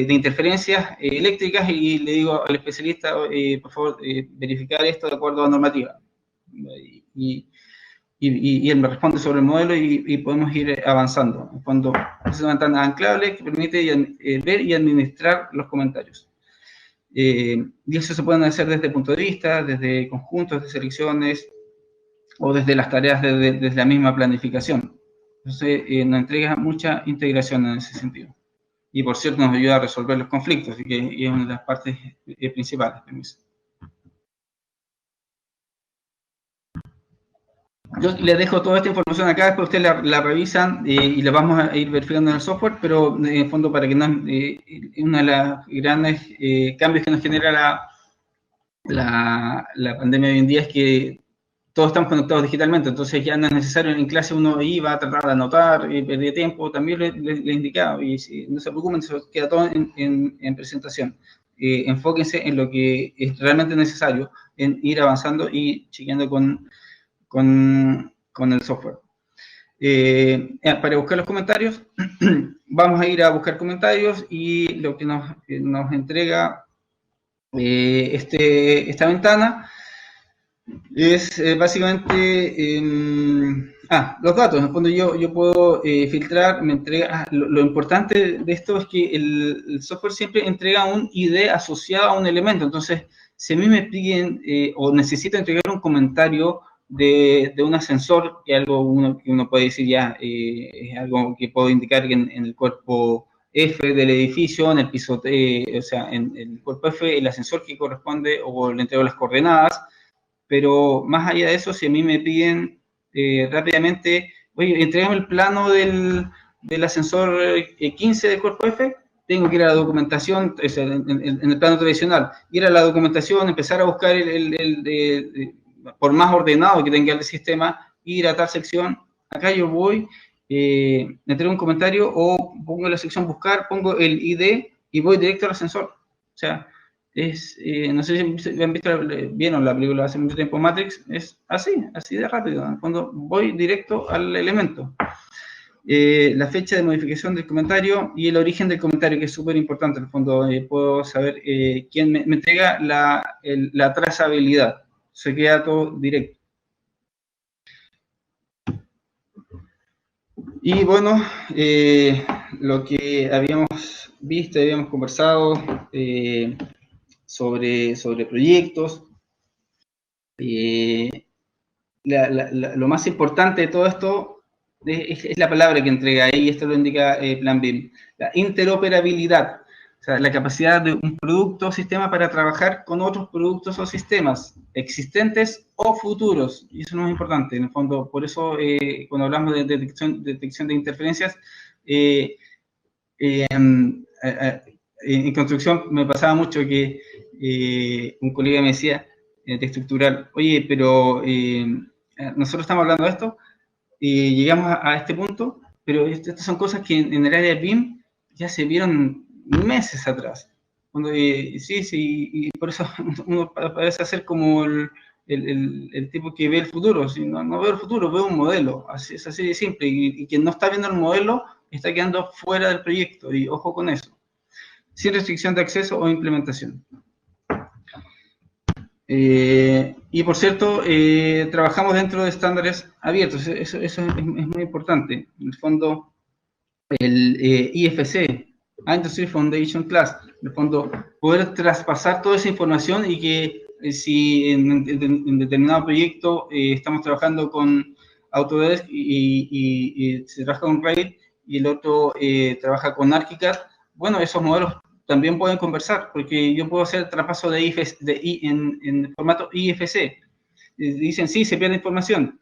interferencias eléctricas y le digo al especialista, por favor, verificar esto de acuerdo a la normativa. Y él me responde sobre el modelo y podemos ir avanzando. En fondo, es una ventana anclable que permite ver y administrar los comentarios. Y eso se pueden hacer desde punto de vista, desde conjuntos de selecciones o desde las tareas desde la misma planificación. Entonces, nos entrega mucha integración en ese sentido. Y por cierto, nos ayuda a resolver los conflictos, y es una de las partes principales. Permiso. Yo les dejo toda esta información acá, después ustedes la revisan y la vamos a ir verificando en el software, pero en el fondo para que no una de las grandes cambios que nos genera la pandemia de hoy en día es que todos estamos conectados digitalmente, entonces ya no es necesario en clase uno iba a tratar de anotar, perdía tiempo, también le indicaba, y si, no se preocupen, se queda todo en presentación. Enfóquense en lo que es realmente necesario, en ir avanzando y chequeando con el software. Para buscar los comentarios, vamos a ir a buscar comentarios y lo que nos entrega esta ventana es básicamente los datos. En el fondo yo puedo filtrar, me entrega. Lo importante de esto es que el software siempre entrega un ID asociado a un elemento. Entonces, si a mí me piden o necesito entregar un comentario de un ascensor, que algo que uno puede decir ya, es algo que puedo indicar que en el cuerpo F del edificio, en el piso, o sea, en el cuerpo F, el ascensor que corresponde, o le entrego las coordenadas, pero más allá de eso, si a mí me piden rápidamente, oye, entregame el plano del del ascensor 15 del cuerpo F, tengo que ir a la documentación, en el plano tradicional, ir a la documentación, empezar a buscar por más ordenado que tenga el sistema, ir a tal sección. Acá yo voy, entrego un comentario o pongo en la sección buscar, pongo el ID y voy directo al ascensor. O sea, no sé si han visto, vieron la película hace mucho tiempo, Matrix, es así de rápido, cuando voy directo al elemento. La fecha de modificación del comentario y el origen del comentario, que es súper importante. En el fondo, puedo saber quién me entrega la trazabilidad. Se queda todo directo. Y bueno, lo que habíamos visto, habíamos conversado sobre proyectos. Lo más importante de todo esto es la palabra que entrega ahí, esto lo indica Plan BIM, la interoperabilidad, o sea, la capacidad de un producto o sistema para trabajar con otros productos o sistemas existentes o futuros, y eso no es importante, en el fondo, por eso cuando hablamos de detección de interferencias, en construcción me pasaba mucho que un colega me decía, de estructural, oye, pero nosotros estamos hablando de esto, y llegamos a este punto, pero estas son cosas que en el área de BIM ya se vieron meses atrás. Cuando, sí, y por eso uno parece ser como el tipo que ve el futuro. Si no veo el futuro, veo un modelo. Es así de simple. Y quien no está viendo el modelo está quedando fuera del proyecto. Y ojo con eso. Sin restricción de acceso o implementación. Y por cierto, trabajamos dentro de estándares abiertos, eso es muy importante. En el fondo, el IFC, Industry Foundation Class, en el fondo, poder traspasar toda esa información y que si en determinado proyecto estamos trabajando con Autodesk y se trabaja con Revit y el otro trabaja con ArchiCAD, bueno, esos modelos también pueden conversar, porque yo puedo hacer traspaso en formato IFC. Dicen, sí, se pierde información.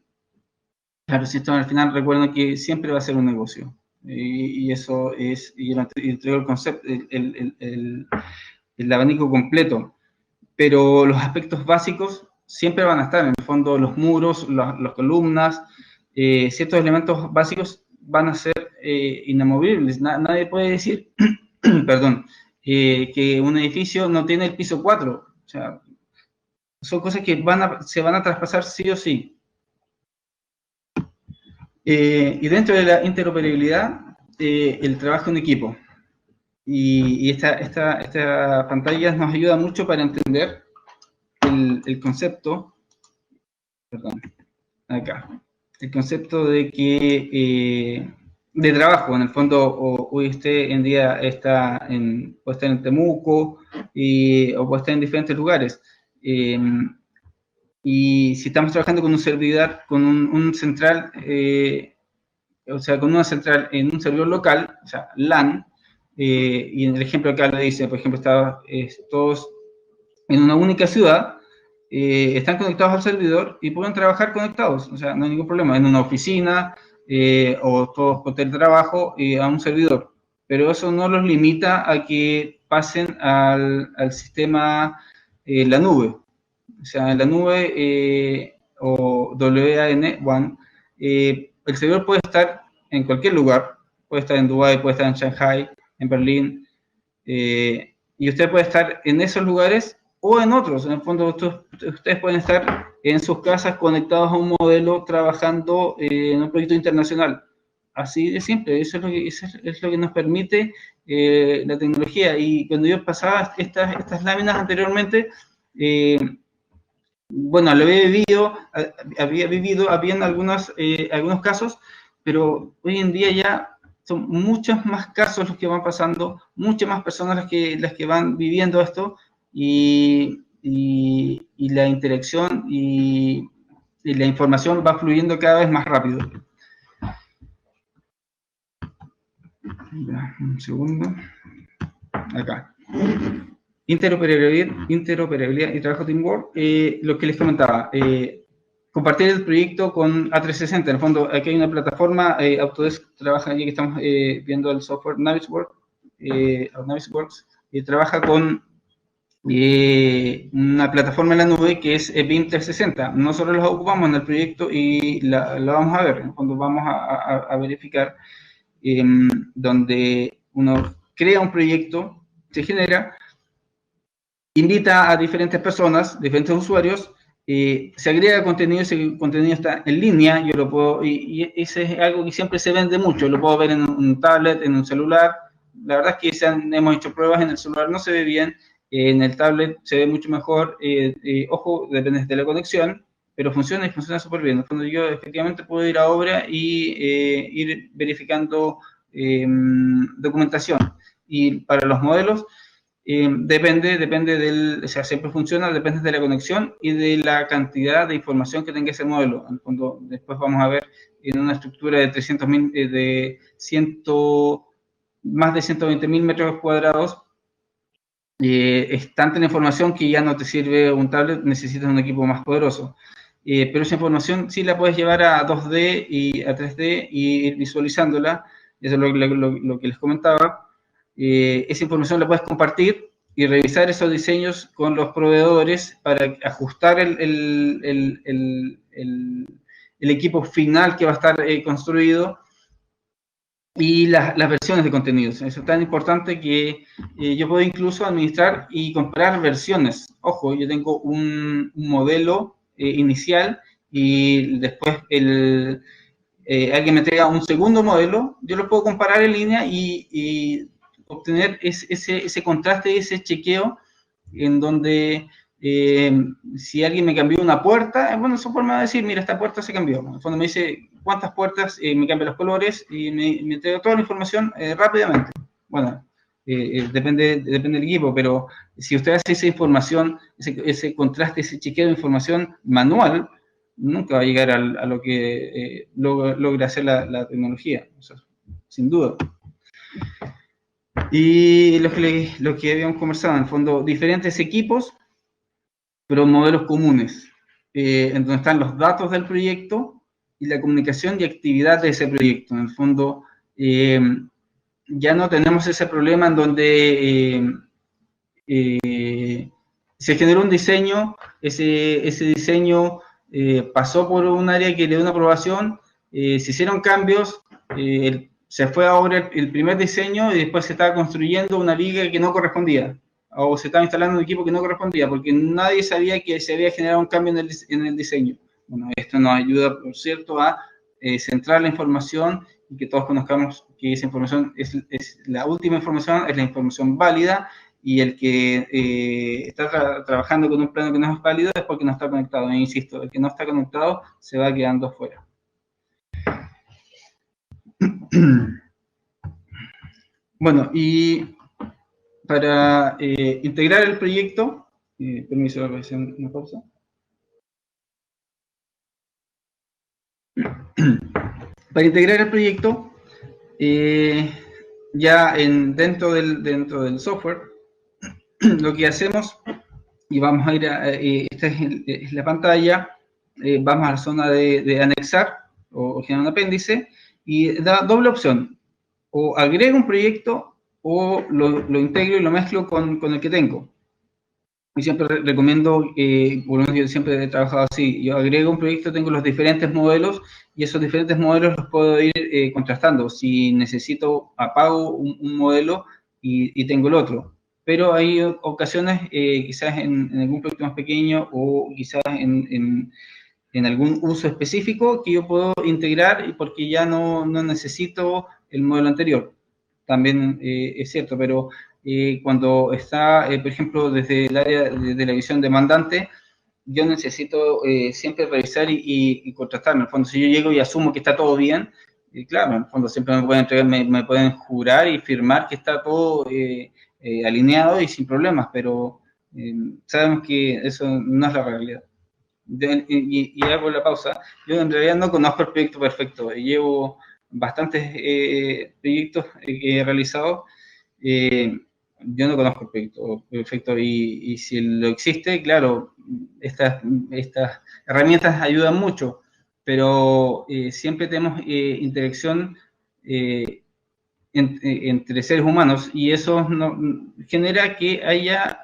Claro, si esto al final recuerden que siempre va a ser un negocio. Y eso es, y entrego el concepto, el abanico completo. Pero los aspectos básicos siempre van a estar, en el fondo los muros, las columnas, ciertos elementos básicos van a ser inamovibles. Nadie puede decir, perdón, que un edificio no tiene el piso 4. O sea, son cosas que se van a traspasar sí o sí. Y dentro de la interoperabilidad, el trabajo en equipo. Y esta pantalla nos ayuda mucho para entender el concepto, perdón, acá, el concepto de que de trabajo, en el fondo, hoy usted en día puede estar en Temuco o puede estar en diferentes lugares. Y si estamos trabajando con un servidor, con un central, o sea, con una central en un servidor local, o sea, LAN, y en el ejemplo acá lo dice, por ejemplo, todos en una única ciudad, están conectados al servidor y pueden trabajar conectados, o sea, no hay ningún problema, en una oficina o todos con teletrabajo a un servidor, pero eso no los limita a que pasen al sistema la nube, o sea, en la nube o WAN, el servidor puede estar en cualquier lugar, puede estar en Dubái, puede estar en Shanghai, en Berlín, y usted puede estar en esos lugares o en otros. En el fondo, ustedes pueden estar en sus casas conectados a un modelo trabajando en un proyecto internacional. Así de simple, eso es lo que nos permite la tecnología. Y cuando yo pasaba estas láminas anteriormente, bueno, lo habían algunos casos, pero hoy en día ya son muchos más casos los que van pasando, muchas más personas las que van viviendo esto, y la interacción y la información va fluyendo cada vez más rápido. Un segundo. Acá. Interoperabilidad y trabajo teamwork. Lo que les comentaba. compartir el proyecto con A360. En el fondo, aquí hay una plataforma, Autodesk trabaja, aquí que estamos viendo el software Navisworks, trabaja con una plataforma en la nube que es BIM 360. Nosotros los ocupamos en el proyecto y la vamos a ver. En el fondo vamos a verificar donde uno crea un proyecto, se genera, invita a diferentes personas, diferentes usuarios, se agrega contenido, ese contenido está en línea, yo lo puedo, y ese es algo que siempre se vende mucho, lo puedo ver en un tablet, en un celular. La verdad es que hemos hecho pruebas, en el celular no se ve bien, en el tablet se ve mucho mejor, ojo, depende de la conexión, pero funciona y funciona súper bien. En el fondo yo efectivamente puedo ir a obra y ir verificando documentación. Y para los modelos, depende del, o sea, siempre funciona, depende de la conexión y de la cantidad de información que tenga ese modelo. En el fondo, después vamos a ver en una estructura de 300.000, más de 120.000 metros cuadrados, es tanta la información que ya no te sirve un tablet, necesitas un equipo más poderoso. Pero esa información sí la puedes llevar a 2D y a 3D y ir visualizándola. Eso es lo que les comentaba. Esa información la puedes compartir y revisar esos diseños con los proveedores para ajustar el equipo final que va a estar construido y las versiones de contenidos. Eso es tan importante que yo puedo incluso administrar y comprar versiones. Ojo, yo tengo un modelo inicial y después alguien me entrega un segundo modelo, yo lo puedo comparar en línea y obtener ese contraste, ese chequeo en donde si alguien me cambió una puerta, bueno, su forma de decir, mira, esta puerta se cambió. En el fondo me dice cuántas puertas, me cambia los colores y me entrega toda la información rápidamente. Bueno, depende del equipo, pero si usted hace esa información, ese contraste, ese chequeo de información manual, nunca va a llegar a lo que logra hacer la tecnología, o sea, sin duda. Y lo que habíamos conversado, en el fondo, diferentes equipos, pero modelos comunes, en donde están los datos del proyecto y la comunicación y actividad de ese proyecto. En el fondo, ya no tenemos ese problema en donde se generó un diseño, ese diseño pasó por un área que le dio una aprobación, se hicieron cambios, se fue ahora el primer diseño y después se estaba construyendo una viga que no correspondía, o se estaba instalando un equipo que no correspondía, porque nadie sabía que se había generado un cambio en el diseño. Bueno, esto nos ayuda, por cierto, a centrar la información y que todos conozcamos que esa información es la última información, es la información válida, y el que está trabajando con un plano que no es válido es porque no está conectado. E insisto, el que no está conectado se va quedando afuera. Bueno, y para integrar el proyecto, permiso, voy a hacer una pausa. Para integrar el proyecto, ya dentro del software, lo que hacemos, y vamos a ir esta es la pantalla, vamos a la zona de anexar o generar un apéndice, y da doble opción, o agrego un proyecto o lo integro y lo mezclo con el que tengo. Y siempre recomiendo, por lo menos yo siempre he trabajado así, yo agrego un proyecto, tengo los diferentes modelos y esos diferentes modelos los puedo ir contrastando. Si necesito, apago un modelo y tengo el otro. Pero hay ocasiones, quizás en algún proyecto más pequeño o quizás en algún uso específico que yo puedo integrar porque ya no necesito el modelo anterior. También es cierto, pero cuando está, por ejemplo, desde el área de la visión demandante, yo necesito siempre revisar y contrastar. En el fondo, si yo llego y asumo que está todo bien, claro, en el fondo siempre me pueden entregar, me pueden jurar y firmar que está todo alineado y sin problemas, pero sabemos que eso no es la realidad. Y hago la pausa. Yo en realidad no conozco el proyecto perfecto. Llevo bastantes proyectos que he realizado. Yo no conozco el proyecto perfecto y si lo existe, claro, estas herramientas ayudan mucho, pero siempre tenemos interacción entre seres humanos y eso genera que haya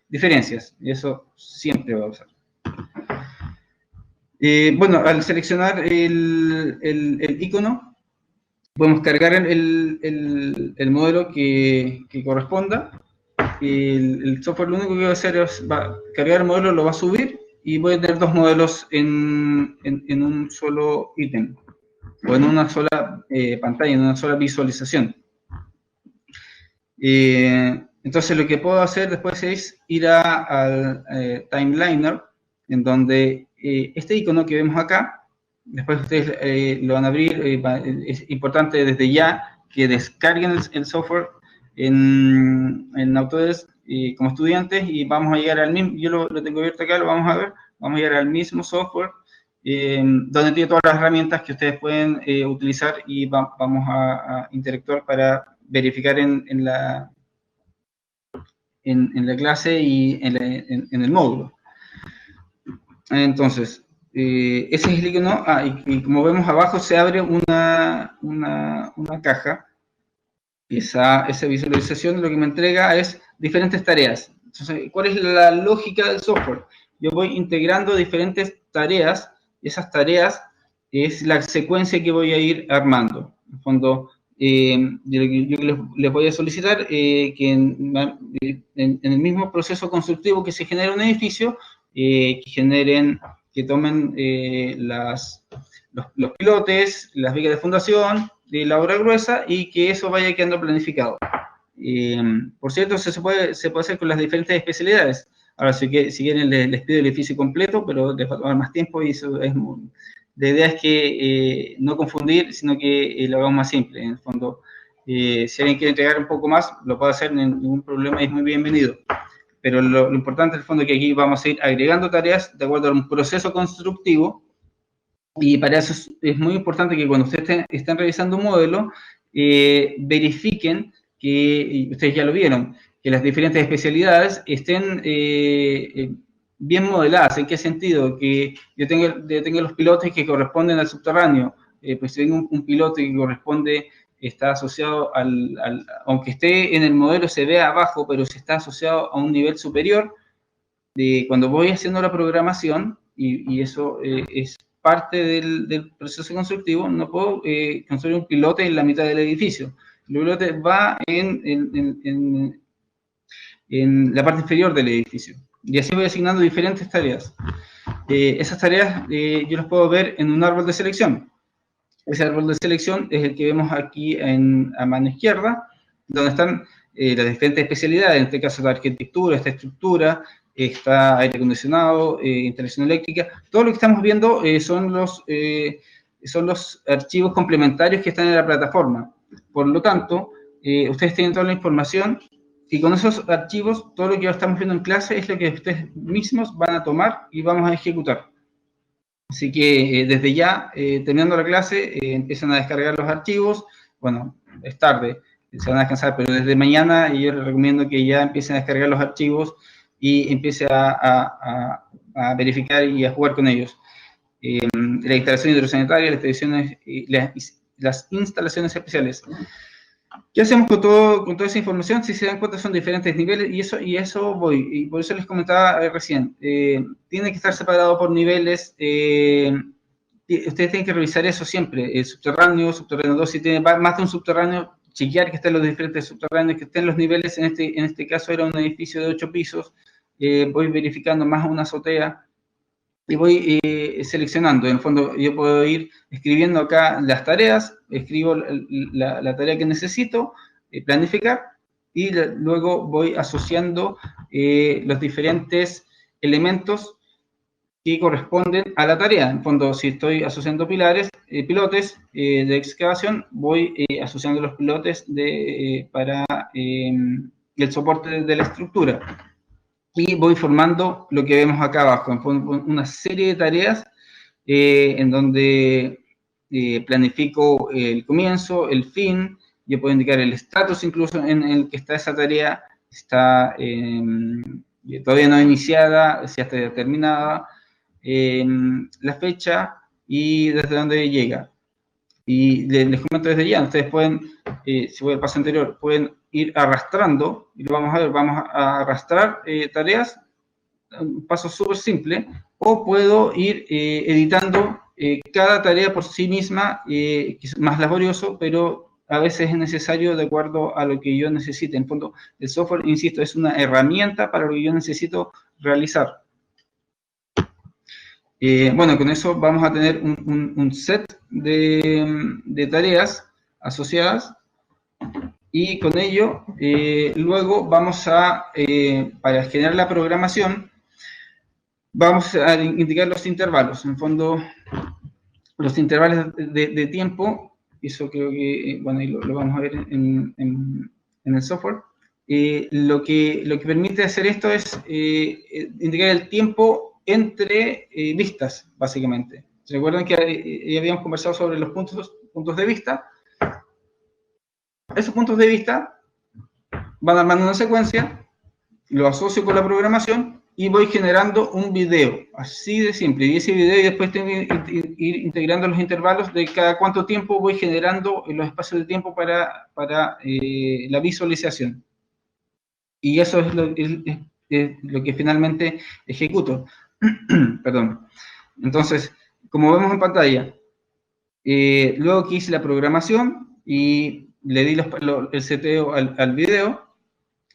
diferencias, y eso siempre va a pasar. Bueno, al seleccionar el icono, podemos cargar el modelo que corresponda. El software lo único que va a hacer es cargar el modelo, lo va a subir y voy a tener dos modelos en un solo ítem o en una sola pantalla, en una sola visualización. Entonces lo que puedo hacer después es ir al Timeliner, en donde este icono que vemos acá, después ustedes lo van a abrir, es importante desde ya que descarguen el software en Autodesk como estudiantes y vamos a llegar al mismo, yo lo tengo abierto acá, lo vamos a ver, vamos a llegar al mismo software donde tiene todas las herramientas que ustedes pueden utilizar y vamos a interactuar para verificar en la clase y en el módulo. Entonces, ese es el icono. Y como vemos abajo se abre una caja. Esa visualización lo que me entrega es diferentes tareas. Entonces, ¿cuál es la lógica del software? Yo voy integrando diferentes tareas. Esas tareas es la secuencia que voy a ir armando. En el fondo, yo les voy a solicitar que en el mismo proceso constructivo que se genera un edificio, que tomen los pilotes, las vigas de fundación, de la obra gruesa y que eso vaya quedando planificado. Por cierto, se puede hacer con las diferentes especialidades. Ahora, si quieren, les pido el edificio completo, pero les va a tomar más tiempo y eso es la idea es que no confundir, sino que lo hagamos más simple. En el fondo, si alguien quiere entregar un poco más, lo puede hacer, ningún problema, es muy bienvenido. Pero lo importante en el fondo es que aquí vamos a ir agregando tareas de acuerdo a un proceso constructivo. Y para eso es muy importante que cuando ustedes estén revisando un modelo, verifiquen que, y ustedes ya lo vieron, que las diferentes especialidades estén bien modeladas. ¿En qué sentido? Que yo tenga los pilotes que corresponden al subterráneo. Pues si tengo un pilote que corresponde, está asociado aunque esté en el modelo se vea abajo, pero si está asociado a un nivel superior, cuando voy haciendo la programación, y eso es parte del proceso constructivo, no puedo construir un pilote en la mitad del edificio. El pilote va en la parte inferior del edificio. Y así voy asignando diferentes tareas. Esas tareas yo las puedo ver en un árbol de selección. Ese árbol de selección es el que vemos aquí a mano izquierda, donde están las diferentes especialidades, en este caso la arquitectura, esta estructura, está aire acondicionado, instalación eléctrica. Todo lo que estamos viendo son los archivos complementarios que están en la plataforma. Por lo tanto, ustedes tienen toda la información y con esos archivos, todo lo que estamos viendo en clase es lo que ustedes mismos van a tomar y vamos a ejecutar. Así que desde ya, terminando la clase, empiezan a descargar los archivos. Bueno, es tarde, se van a descansar, pero desde mañana yo les recomiendo que ya empiecen a descargar los archivos y empiece a verificar y a jugar con ellos. La instalación hidrosanitaria, las instalaciones especiales. ¿Qué hacemos con toda esa información? Si se dan cuenta, son diferentes niveles y eso voy. Y por eso les comentaba recién. Tiene que estar separado por niveles. Ustedes tienen que revisar eso siempre. El subterráneo 2, si tiene más de un subterráneo, chequear que estén los diferentes subterráneos, que estén los niveles. En este caso era un edificio de 8 pisos. Voy verificando más una azotea. Y voy seleccionando. En el fondo, yo puedo ir escribiendo acá las tareas, escribo la tarea que necesito, planificar, y luego voy asociando los diferentes elementos que corresponden a la tarea. En el fondo, si estoy asociando pilotes de excavación, voy asociando los pilotes para el soporte de la estructura. Y voy formando lo que vemos acá abajo, una serie de tareas en donde planifico el comienzo, el fin, yo puedo indicar el estatus incluso en el que está esa tarea, está todavía no iniciada, si ya está terminada, la fecha y desde dónde llega. Y les comento desde ya, ustedes pueden, si voy al paso anterior, pueden ir arrastrando, y lo vamos a ver, vamos a arrastrar tareas, un paso súper simple, o puedo ir editando cada tarea por sí misma, que es más laborioso, pero a veces es necesario de acuerdo a lo que yo necesite. En fondo, el software, insisto, es una herramienta para lo que yo necesito realizar. Bueno, con eso vamos a tener un set de tareas asociadas y con ello luego vamos a, para generar la programación, vamos a indicar los intervalos. En fondo, los intervalos de tiempo, eso creo que, bueno, ahí lo vamos a ver en el software. Lo que permite hacer esto es indicar el tiempo entre vistas, básicamente. ¿Recuerdan que ya habíamos conversado sobre los puntos de vista? Esos puntos de vista van armando una secuencia, lo asocio con la programación y voy generando un video, así de simple. Y ese video y después tengo que ir integrando los intervalos de cada cuánto tiempo voy generando los espacios de tiempo para la visualización. Y eso es lo que finalmente ejecuto. Perdón. Entonces, como vemos en pantalla, luego que hice la programación y le di el seteo al video,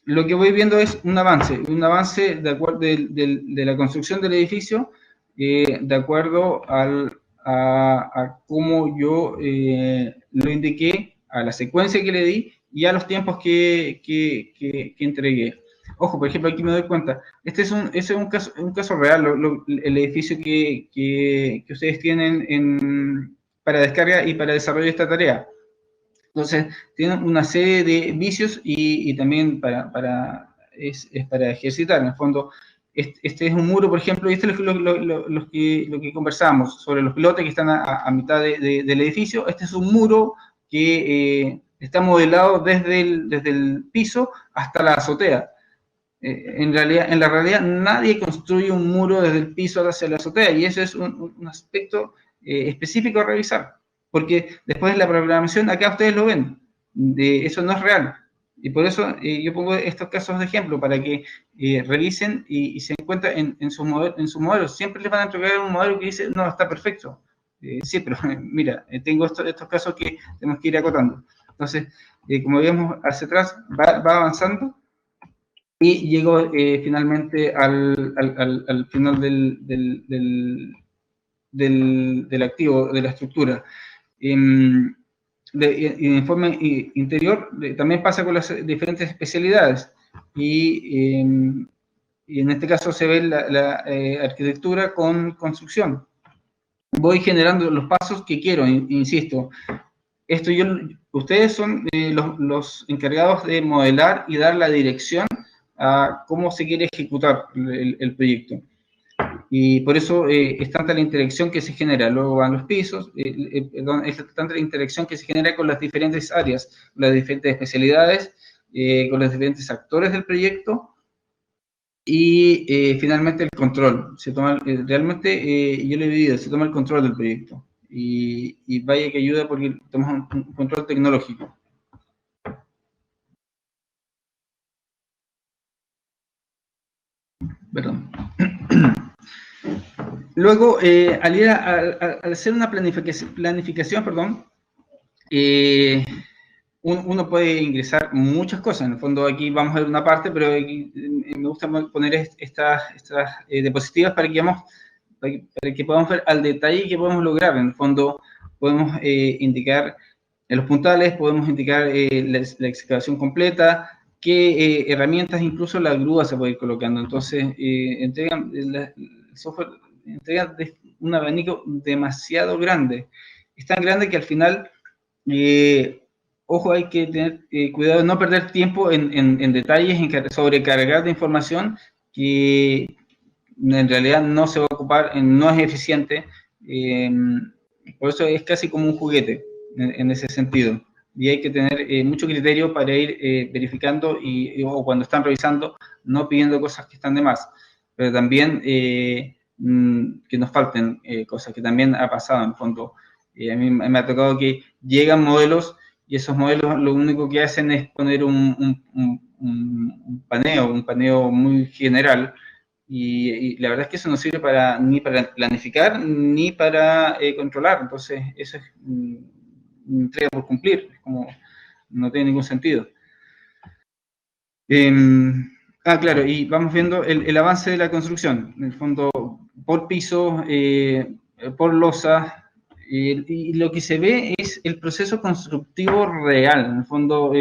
lo que voy viendo es un avance de acuerdo de la construcción del edificio, de acuerdo a cómo yo lo indiqué, a la secuencia que le di y a los tiempos que entregué. Ojo, por ejemplo, aquí me doy cuenta, este es un caso real, el edificio que ustedes tienen para descarga y para desarrollo de esta tarea. Entonces, tienen una serie de vicios y también es para ejercitar. En el fondo, este es un muro, por ejemplo, y este es lo que conversamos sobre los pilotes que están a mitad del edificio. Este es un muro que está modelado desde el piso hasta la azotea. En la realidad, nadie construye un muro desde el piso hacia la azotea, y eso es un aspecto específico a revisar, porque después de la programación, acá ustedes lo ven, eso no es real, y por eso yo pongo estos casos de ejemplo, para que revisen y se den cuenta en sus modelos. Siempre les van a entregar un modelo que dice, no, está perfecto. Sí, pero mira, tengo estos casos que tenemos que ir acotando. Entonces, como vemos hacia atrás, va avanzando, y llego finalmente al final del activo, de la estructura. En forma interior también pasa con las diferentes especialidades, y en este caso se ve la arquitectura con construcción. Voy generando los pasos que quiero, insisto. Ustedes son los encargados de modelar y dar la dirección a cómo se quiere ejecutar el proyecto. Y por eso es tanta la interacción que se genera. Luego van los pisos, es tanta la interacción que se genera con las diferentes áreas, las diferentes especialidades, con los diferentes actores del proyecto, y finalmente el control. Realmente, yo lo he vivido, se toma el control del proyecto. Y vaya que ayuda porque tomamos un control tecnológico. Perdón. Luego, al hacer una planificación, uno puede ingresar muchas cosas. En el fondo, aquí vamos a ver una parte, pero aquí, me gusta poner estas diapositivas para que podamos ver al detalle que podemos lograr. En el fondo, podemos indicar los puntales, podemos indicar la excavación completa, qué herramientas, incluso la grúa se puede ir colocando. Entonces, el software entrega un abanico demasiado grande. Es tan grande que al final, ojo, hay que tener cuidado de no perder tiempo en detalles, en sobrecargar de información que en realidad no se va a ocupar, no es eficiente. Por eso es casi como un juguete en ese sentido. y hay que tener mucho criterio para ir verificando o cuando están revisando, no pidiendo cosas que están de más, pero también que nos falten cosas, que también ha pasado en el fondo. A mí me ha tocado que llegan modelos y esos modelos lo único que hacen es poner un paneo muy general, y la verdad es que eso no sirve ni para planificar ni para controlar. Entonces eso es una entrega por cumplir, es como, no tiene ningún sentido. Claro, y vamos viendo el avance de la construcción, en el fondo por piso, por losa, y lo que se ve es el proceso constructivo real. En el fondo,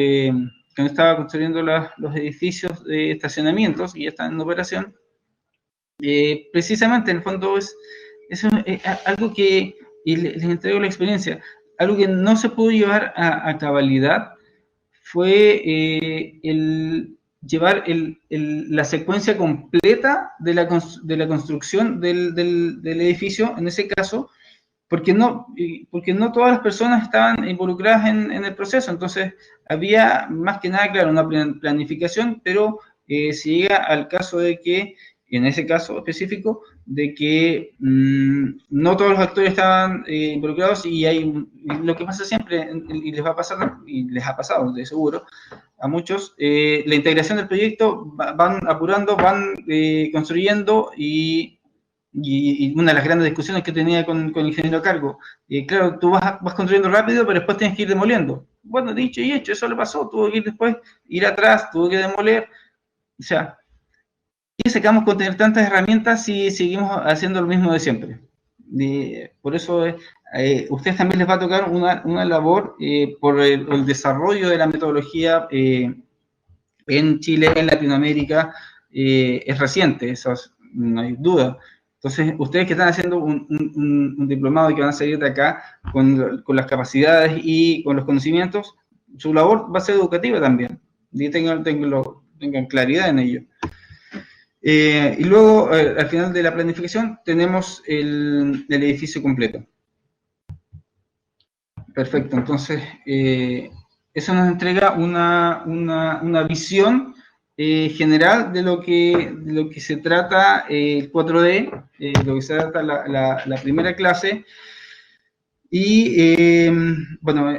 cuando estaba construyendo los edificios de estacionamientos y ya están en operación, precisamente en el fondo es algo que, y les entrego la experiencia, algo que no se pudo llevar a cabalidad fue el llevar la secuencia completa de la construcción del edificio, en ese caso, porque no todas las personas estaban involucradas en el proceso. Entonces había más que nada, claro, una planificación, pero se llega al caso de que, en ese caso específico, de que no todos los actores estaban involucrados, y lo que pasa siempre, y les va a pasar, y les ha pasado de seguro a muchos, la integración del proyecto, van apurando, van construyendo, y una de las grandes discusiones que tenía con el ingeniero a cargo, claro, tú vas construyendo rápido, pero después tienes que ir demoliendo. Bueno, dicho y hecho, eso le pasó, tuvo que ir después, ir atrás, tuvo que demoler. O sea, ¿qué sacamos con tener tantas herramientas si seguimos haciendo lo mismo de siempre? Por eso ustedes también les va a tocar una labor por el desarrollo de la metodología en Chile, en Latinoamérica, es reciente, eso no hay duda. Entonces, ustedes que están haciendo un diplomado y que van a salir de acá con las capacidades y con los conocimientos, su labor va a ser educativa también, y tengan claridad en ello. Y luego, al final de la planificación, tenemos el edificio completo. Perfecto, entonces, eso nos entrega una visión general de lo que se trata el 4D, lo que se trata la primera clase. Y bueno,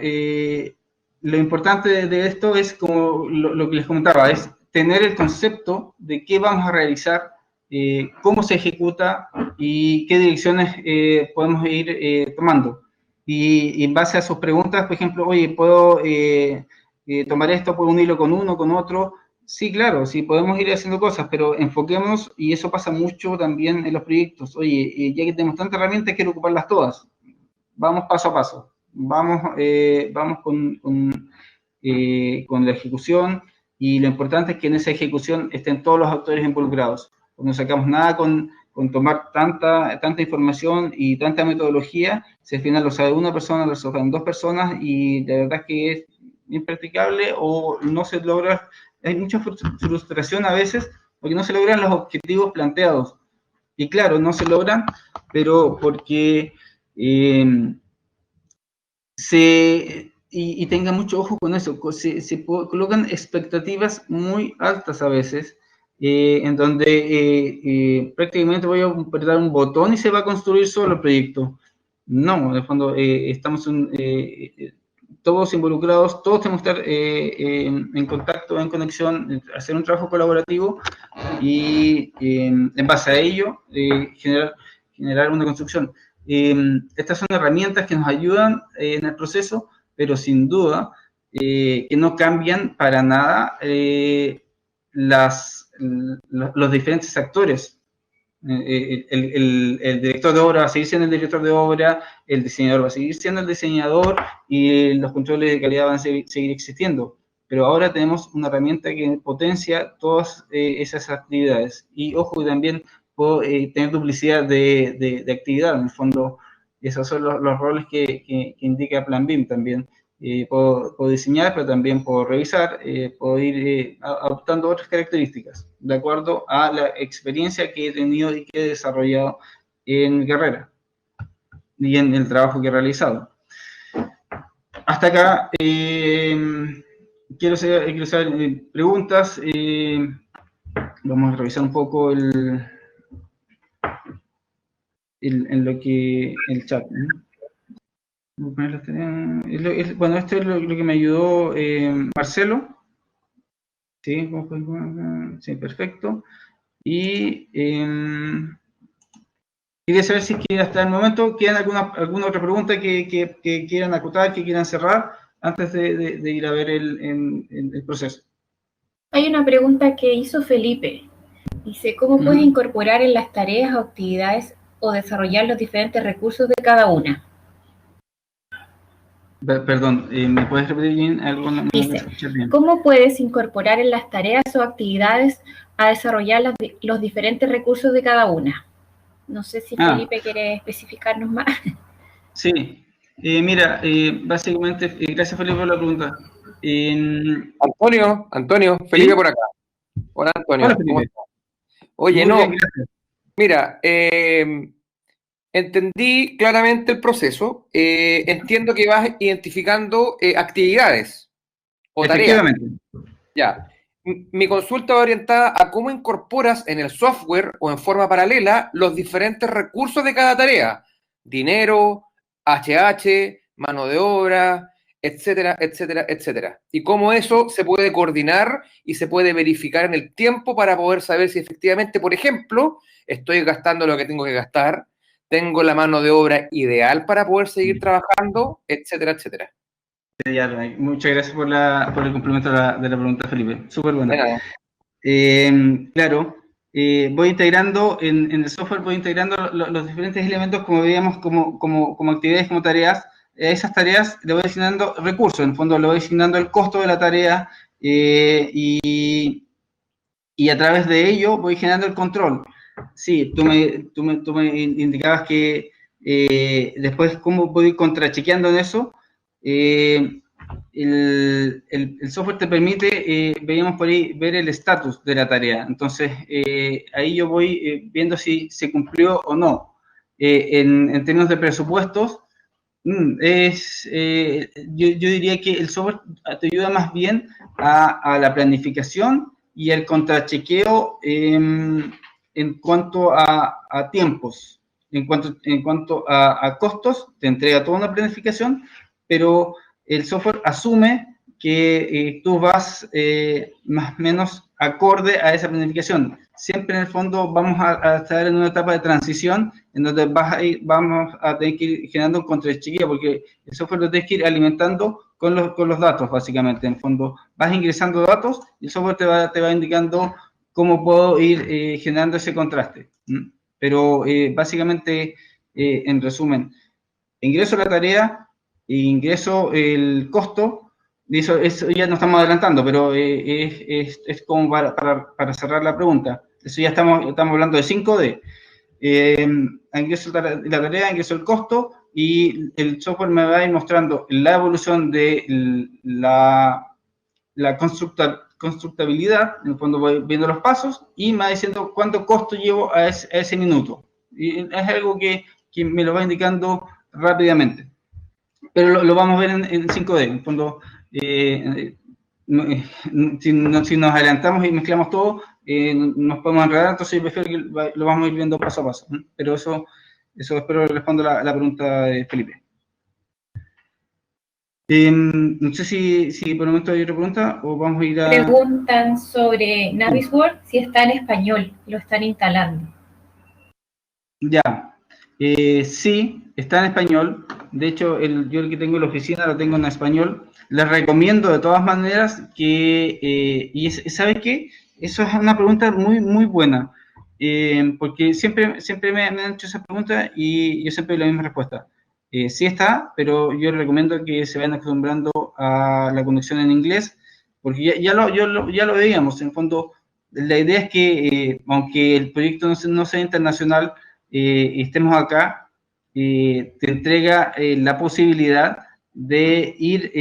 lo importante de esto es, como lo que les comentaba, es tener el concepto de qué vamos a realizar, cómo se ejecuta y qué direcciones podemos ir tomando. Y en base a sus preguntas, por ejemplo, oye, ¿puedo tomar esto, puedo unirlo con uno, con otro? Sí, claro, sí, podemos ir haciendo cosas, pero enfoquémonos, y eso pasa mucho también en los proyectos. Oye, ya que tenemos tantas herramientas, quiero ocuparlas todas. Vamos paso a paso, vamos con la ejecución, y lo importante es que en esa ejecución estén todos los actores involucrados. No sacamos nada con tomar tanta información y tanta metodología, si al final lo sabe una persona, lo saben dos personas, y la verdad es que es impracticable o no se logra. Hay mucha frustración a veces porque no se logran los objetivos planteados. Y claro, no se logran, pero porque y tengan mucho ojo con eso, se colocan expectativas muy altas a veces, en donde prácticamente voy a apretar un botón y se va a construir solo el proyecto. No, en el fondo estamos todos involucrados, todos tenemos que estar en contacto, en conexión, hacer un trabajo colaborativo, y en base a ello generar una construcción. Estas son herramientas que nos ayudan en el proceso, pero sin duda que no cambian para nada los diferentes actores. El director de obra va a seguir siendo el director de obra, el diseñador va a seguir siendo el diseñador, y los controles de calidad van a seguir existiendo. Pero ahora tenemos una herramienta que potencia todas esas actividades. Y ojo, también puedo tener duplicidad de actividad. En el fondo, esos son los roles que indica Plan BIM también. Puedo diseñar, pero también puedo revisar, puedo ir adoptando otras características de acuerdo a la experiencia que he tenido y que he desarrollado en mi carrera y en el trabajo que he realizado. hasta acá quiero hacer preguntas. Vamos a revisar un poco en lo que el chat, ¿no? Bueno, esto es lo que me ayudó Marcelo. Sí, sí, perfecto. Y quería saber si hasta el momento quedan alguna otra pregunta que quieran acotar, que quieran cerrar antes de ir a ver el proceso. Hay una pregunta que hizo Felipe. Dice, ¿cómo puedes incorporar en las tareas o actividades o desarrollar los diferentes recursos de cada una? Perdón, ¿me puedes repetir bien algo? No Dice, escuché bien. ¿cómo puedes incorporar en las tareas o actividades a desarrollar los diferentes recursos de cada una? No sé si Felipe quiere especificarnos más. Sí, mira, básicamente, gracias Felipe por la pregunta. Antonio, Felipe, ¿sí? Por acá. Hola Antonio. Hola, Felipe. ¿Cómo estás? Oye, muy no, bien, gracias. Mira, entendí claramente el proceso, entiendo que vas identificando actividades o tareas. Ya. Mi consulta va orientada a cómo incorporas en el software o en forma paralela los diferentes recursos de cada tarea. Dinero, HH, mano de obra, etcétera, etcétera, etcétera. Y cómo eso se puede coordinar y se puede verificar en el tiempo para poder saber si efectivamente, por ejemplo, estoy gastando lo que tengo que gastar, tengo la mano de obra ideal para poder seguir trabajando, etcétera, etcétera. Muchas gracias por el complemento de la pregunta, Felipe. Súper buena. Claro, voy integrando en el software, voy integrando los diferentes elementos, como veíamos, como actividades, como tareas. A esas tareas le voy asignando recursos, en el fondo le voy asignando el costo de la tarea y a través de ello voy generando el control. Sí, tú me indicabas que después cómo voy contrachequeando en eso. El software te permite, veíamos por ahí, ver el estatus de la tarea. Entonces, ahí yo voy viendo si se cumplió o no. En términos de presupuestos, yo diría que el software te ayuda más bien a la planificación y el contrachequeo en cuanto a tiempos. En cuanto a costos, te entrega toda una planificación, pero el software asume que tú vas más o menos acorde a esa planificación. Siempre en el fondo vamos a estar en una etapa de transición en donde vamos a tener que ir generando un contrachequeo, porque el software lo tienes que ir alimentando con los datos, básicamente. En el fondo vas ingresando datos y el software te va indicando cómo puedo ir generando ese contraste. Pero básicamente, en resumen, ingreso la tarea, ingreso el costo, y eso ya no estamos adelantando, pero es como para cerrar la pregunta. Eso ya estamos hablando de 5D. Ingreso la tarea, ingreso el costo, y el software me va a ir mostrando la evolución de la constructabilidad, en el fondo voy viendo los pasos, y me va diciendo cuánto costo llevo a ese minuto. Y es algo que me lo va indicando rápidamente. Pero lo vamos a ver en 5D. En el fondo, si nos adelantamos y mezclamos todo, nos podemos enredar, entonces yo prefiero que lo vamos a ir viendo paso a paso. Pero eso espero que responda la pregunta de Felipe. No sé si por el momento hay otra pregunta o vamos a ir a... Preguntan sobre Navisworks, si está en español, lo están instalando. Ya, sí, está en español. De hecho, yo el que tengo en la oficina lo tengo en español. Les recomiendo de todas maneras que, ¿sabes qué? Eso es una pregunta muy, muy buena, porque siempre me han hecho esa pregunta y yo siempre doy la misma respuesta. Sí está, pero yo les recomiendo que se vayan acostumbrando a la conexión en inglés, porque ya lo veíamos. En el fondo, la idea es que, aunque el proyecto no sea internacional, estemos acá, te entrega la posibilidad de ir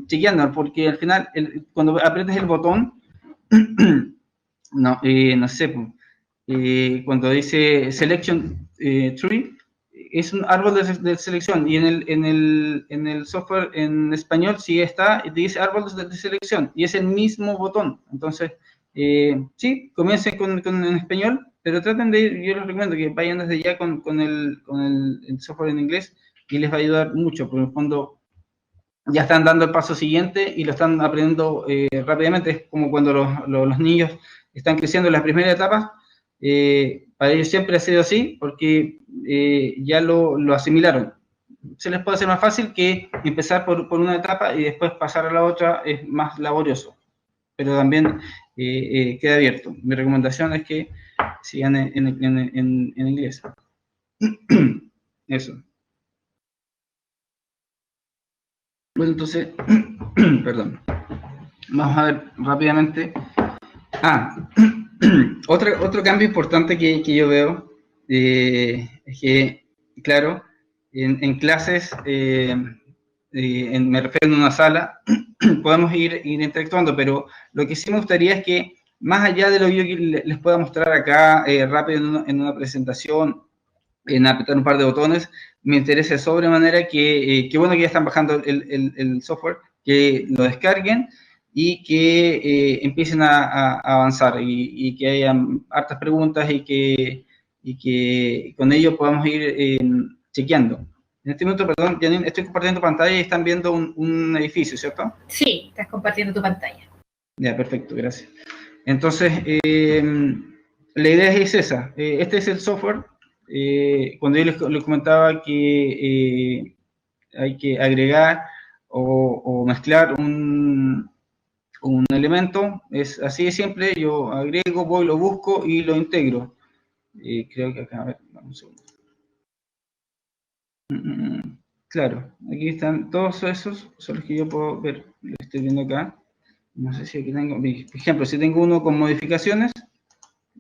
chequeando, porque al final, cuando aprietas el botón, no sé, cuando dice Selection Tree, es un árbol de selección, y en el software en español sí está, dice árbol de selección, y es el mismo botón. Entonces, sí, comiencen en español, pero traten de ir, yo les recomiendo que vayan desde ya con el software en inglés, y les va a ayudar mucho, porque en el fondo ya están dando el paso siguiente y lo están aprendiendo rápidamente. Es como cuando los niños están creciendo en las primeras etapas. Para ellos siempre ha sido así, porque ya lo asimilaron. Se les puede hacer más fácil que empezar por una etapa y después pasar a la otra, es más laborioso, pero también queda abierto. Mi recomendación es que sigan en inglés. Eso. Bueno, entonces, perdón. Vamos a ver rápidamente. Otro cambio importante que yo veo es que, claro, en clases, me refiero a una sala, podemos ir interactuando, pero lo que sí me gustaría es que, más allá de lo que yo les pueda mostrar acá rápido en una presentación, en apretar un par de botones, me interesa sobremanera que bueno que ya están bajando el software, que lo descarguen y que empiecen a avanzar, y que hayan hartas preguntas, y que con ello podamos ir chequeando. En este momento, perdón, Janine, estoy compartiendo pantalla y están viendo un edificio, ¿cierto? Sí, estás compartiendo tu pantalla. Ya, perfecto, gracias. Entonces, la idea es esa. Este es el software. Cuando yo les comentaba que hay que agregar o mezclar un elemento, es así de simple. Yo agrego, voy, lo busco y lo integro. Creo que acá, a ver, vamos un segundo. Claro, aquí están todos esos, son los que yo puedo ver, lo estoy viendo acá. No sé si aquí tengo, por ejemplo, si tengo uno con modificaciones,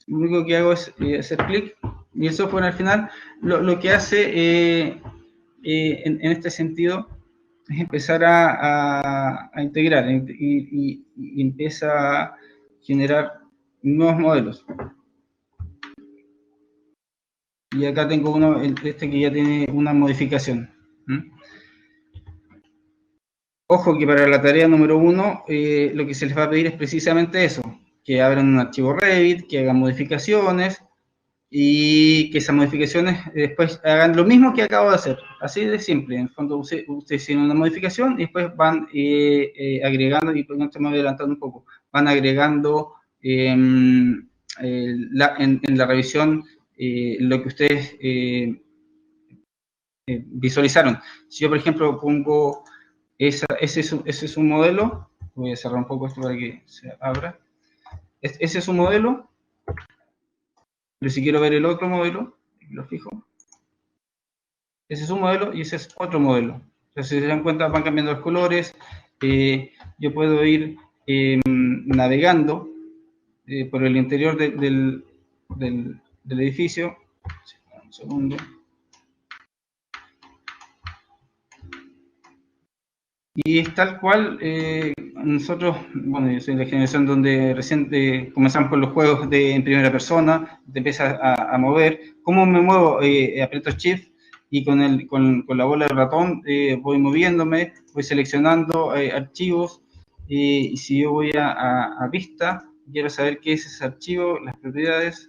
lo único que hago es hacer clic, y el software al final lo que hace en este sentido es empezar a integrar, y empieza a generar nuevos modelos. Y acá tengo uno, este que ya tiene una modificación. Ojo que para la tarea número 1, lo que se les va a pedir es precisamente eso, que abran un archivo Revit, que hagan modificaciones, y que esas modificaciones después hagan lo mismo que acabo de hacer, así de simple. En el fondo ustedes hicieron una modificación y después van agregando, y por ejemplo me voy adelantando un poco, van agregando en la revisión lo que ustedes visualizaron. Si yo, por ejemplo, pongo ese es un modelo, voy a cerrar un poco esto para que se abra. Ese es un modelo, pero si quiero ver el otro modelo, lo fijo. Ese es un modelo y ese es otro modelo. Entonces, si se dan cuenta, van cambiando los colores. Yo puedo ir navegando por el interior del edificio. Un segundo. Y es tal cual, nosotros, bueno, yo soy de la generación donde recién comenzamos con los juegos en primera persona, te empiezas a mover. ¿Cómo me muevo? Aprieto Shift y con la bola del ratón voy moviéndome, voy seleccionando archivos, y si yo voy a vista, quiero saber qué es ese archivo, las propiedades,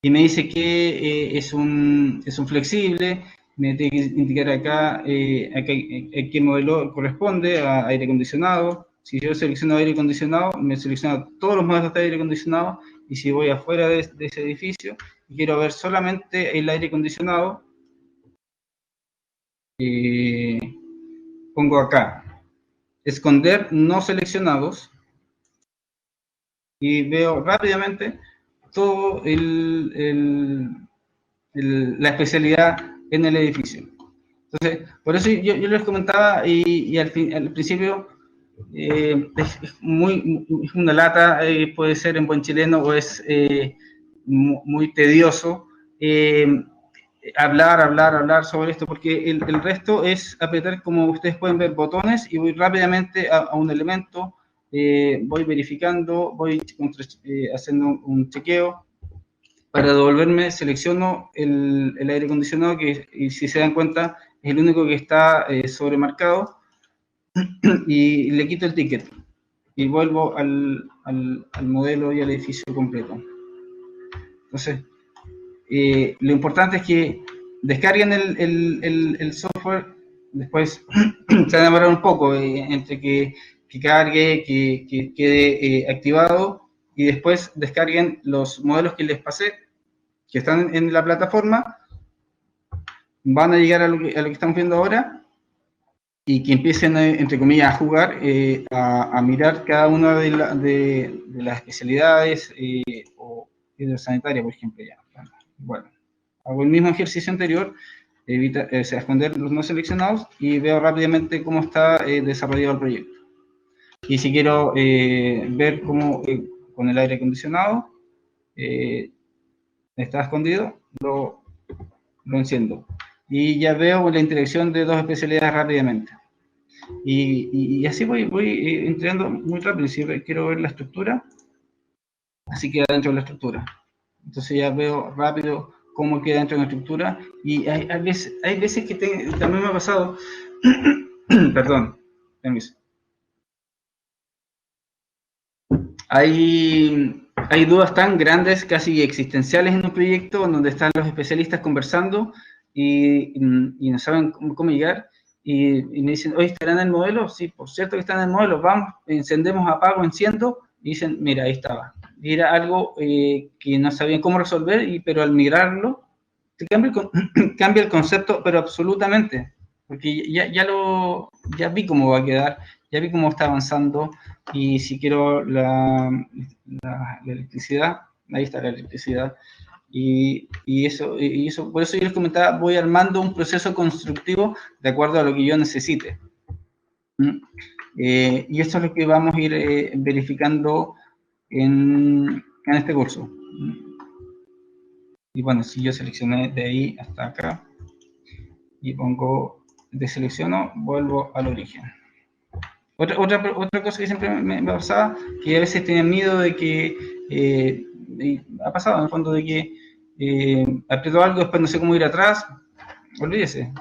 y me dice que es un flexible. Me tiene que indicar acá a qué modelo corresponde, a aire acondicionado. Si yo selecciono aire acondicionado, me selecciona todos los modelos de aire acondicionado, y si voy afuera de ese edificio y quiero ver solamente el aire acondicionado, pongo acá, esconder no seleccionados, y veo rápidamente todo la especialidad en el edificio. Entonces, por eso yo les comentaba, y al principio es una lata, puede ser en buen chileno, o es muy tedioso hablar sobre esto, porque el resto es apretar, como ustedes pueden ver, botones, y voy rápidamente a un elemento, voy verificando, voy haciendo un chequeo, para devolverme selecciono el aire acondicionado, que y si se dan cuenta es el único que está sobremarcado, y le quito el ticket y vuelvo al modelo y al edificio completo. Entonces, lo importante es que descarguen el software, después se va a demorar un poco entre que cargue, que quede activado, y después descarguen los modelos que les pasé, que están en la plataforma, van a llegar a lo que estamos viendo ahora, y que empiecen, entre comillas, a jugar, a mirar cada una de las especialidades, o hidrosanitaria, por ejemplo. Ya. Bueno, hago el mismo ejercicio anterior, esconder los no seleccionados, y veo rápidamente cómo está desarrollado el proyecto. Y si quiero ver cómo con el aire acondicionado está escondido, lo enciendo. Y ya veo la interacción de dos especialidades rápidamente. Y así voy entrando muy rápido. Si quiero ver la estructura, así queda dentro de la estructura. Entonces ya veo rápido cómo queda dentro de la estructura. Y hay veces que también me ha pasado, perdón, permiso. Hay dudas tan grandes, casi existenciales en un proyecto, donde están los especialistas conversando y no saben cómo llegar, y me dicen, oye, ¿estará en el modelo? Sí, por cierto que está en el modelo, vamos, encendemos, apago, enciendo, y dicen, mira, ahí estaba. Y era algo que no sabían cómo resolver, pero al migrarlo, te cambia el concepto, pero absolutamente, porque ya vi cómo va a quedar, ya vi cómo está avanzando. Y si quiero la electricidad, ahí está la electricidad. Y eso, por eso yo les comentaba, voy armando un proceso constructivo de acuerdo a lo que yo necesite. Y esto es lo que vamos a ir verificando en este curso. Y bueno, si yo seleccioné de ahí hasta acá y pongo, deselecciono, vuelvo al origen. Otra cosa que siempre me pasaba, que a veces tenía miedo de que, ha pasado en el fondo, de que aprieto algo, después no sé cómo ir atrás. Olvídese,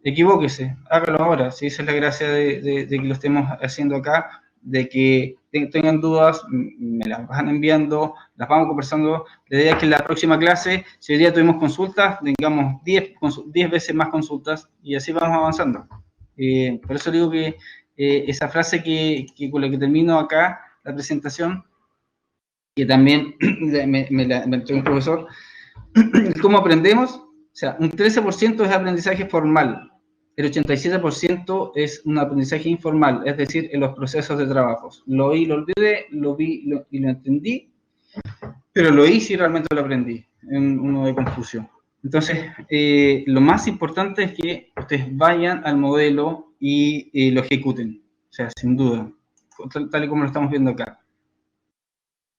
equivóquese, hágalo ahora. Si esa es la gracia de que lo estemos haciendo acá, de que tengan dudas, me las van enviando, las vamos conversando. La idea es que en la próxima clase, si hoy día tuvimos consultas, tengamos 10 veces más consultas, y así vamos avanzando. Por eso digo que esa frase que con la que termino acá la presentación, que también me entregó un profesor, ¿cómo aprendemos? O sea, un 13% es aprendizaje formal, el 87% es un aprendizaje informal, es decir, en los procesos de trabajos. Lo oí, lo olvidé, lo vi y lo entendí, pero lo hice y realmente lo aprendí, en uno de confusión. Entonces, lo más importante es que ustedes vayan al modelo y lo ejecuten, o sea, sin duda, tal y como lo estamos viendo acá.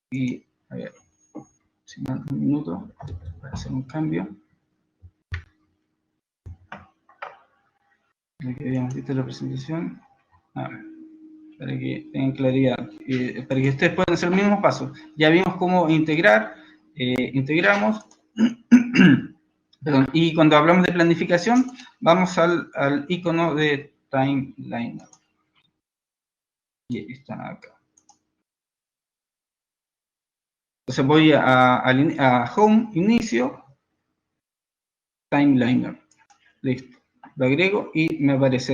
Y, a ver, si me dan un minuto para hacer un cambio. Para que veamos, esta es la presentación. A ver, para que tengan claridad, para que ustedes puedan hacer los mismos pasos. Ya vimos cómo integrar, integramos. Perdón, y cuando hablamos de planificación, vamos al icono de Timeliner. Y está acá. Entonces voy a Home, Inicio, Timeliner. Listo. Lo agrego y me aparece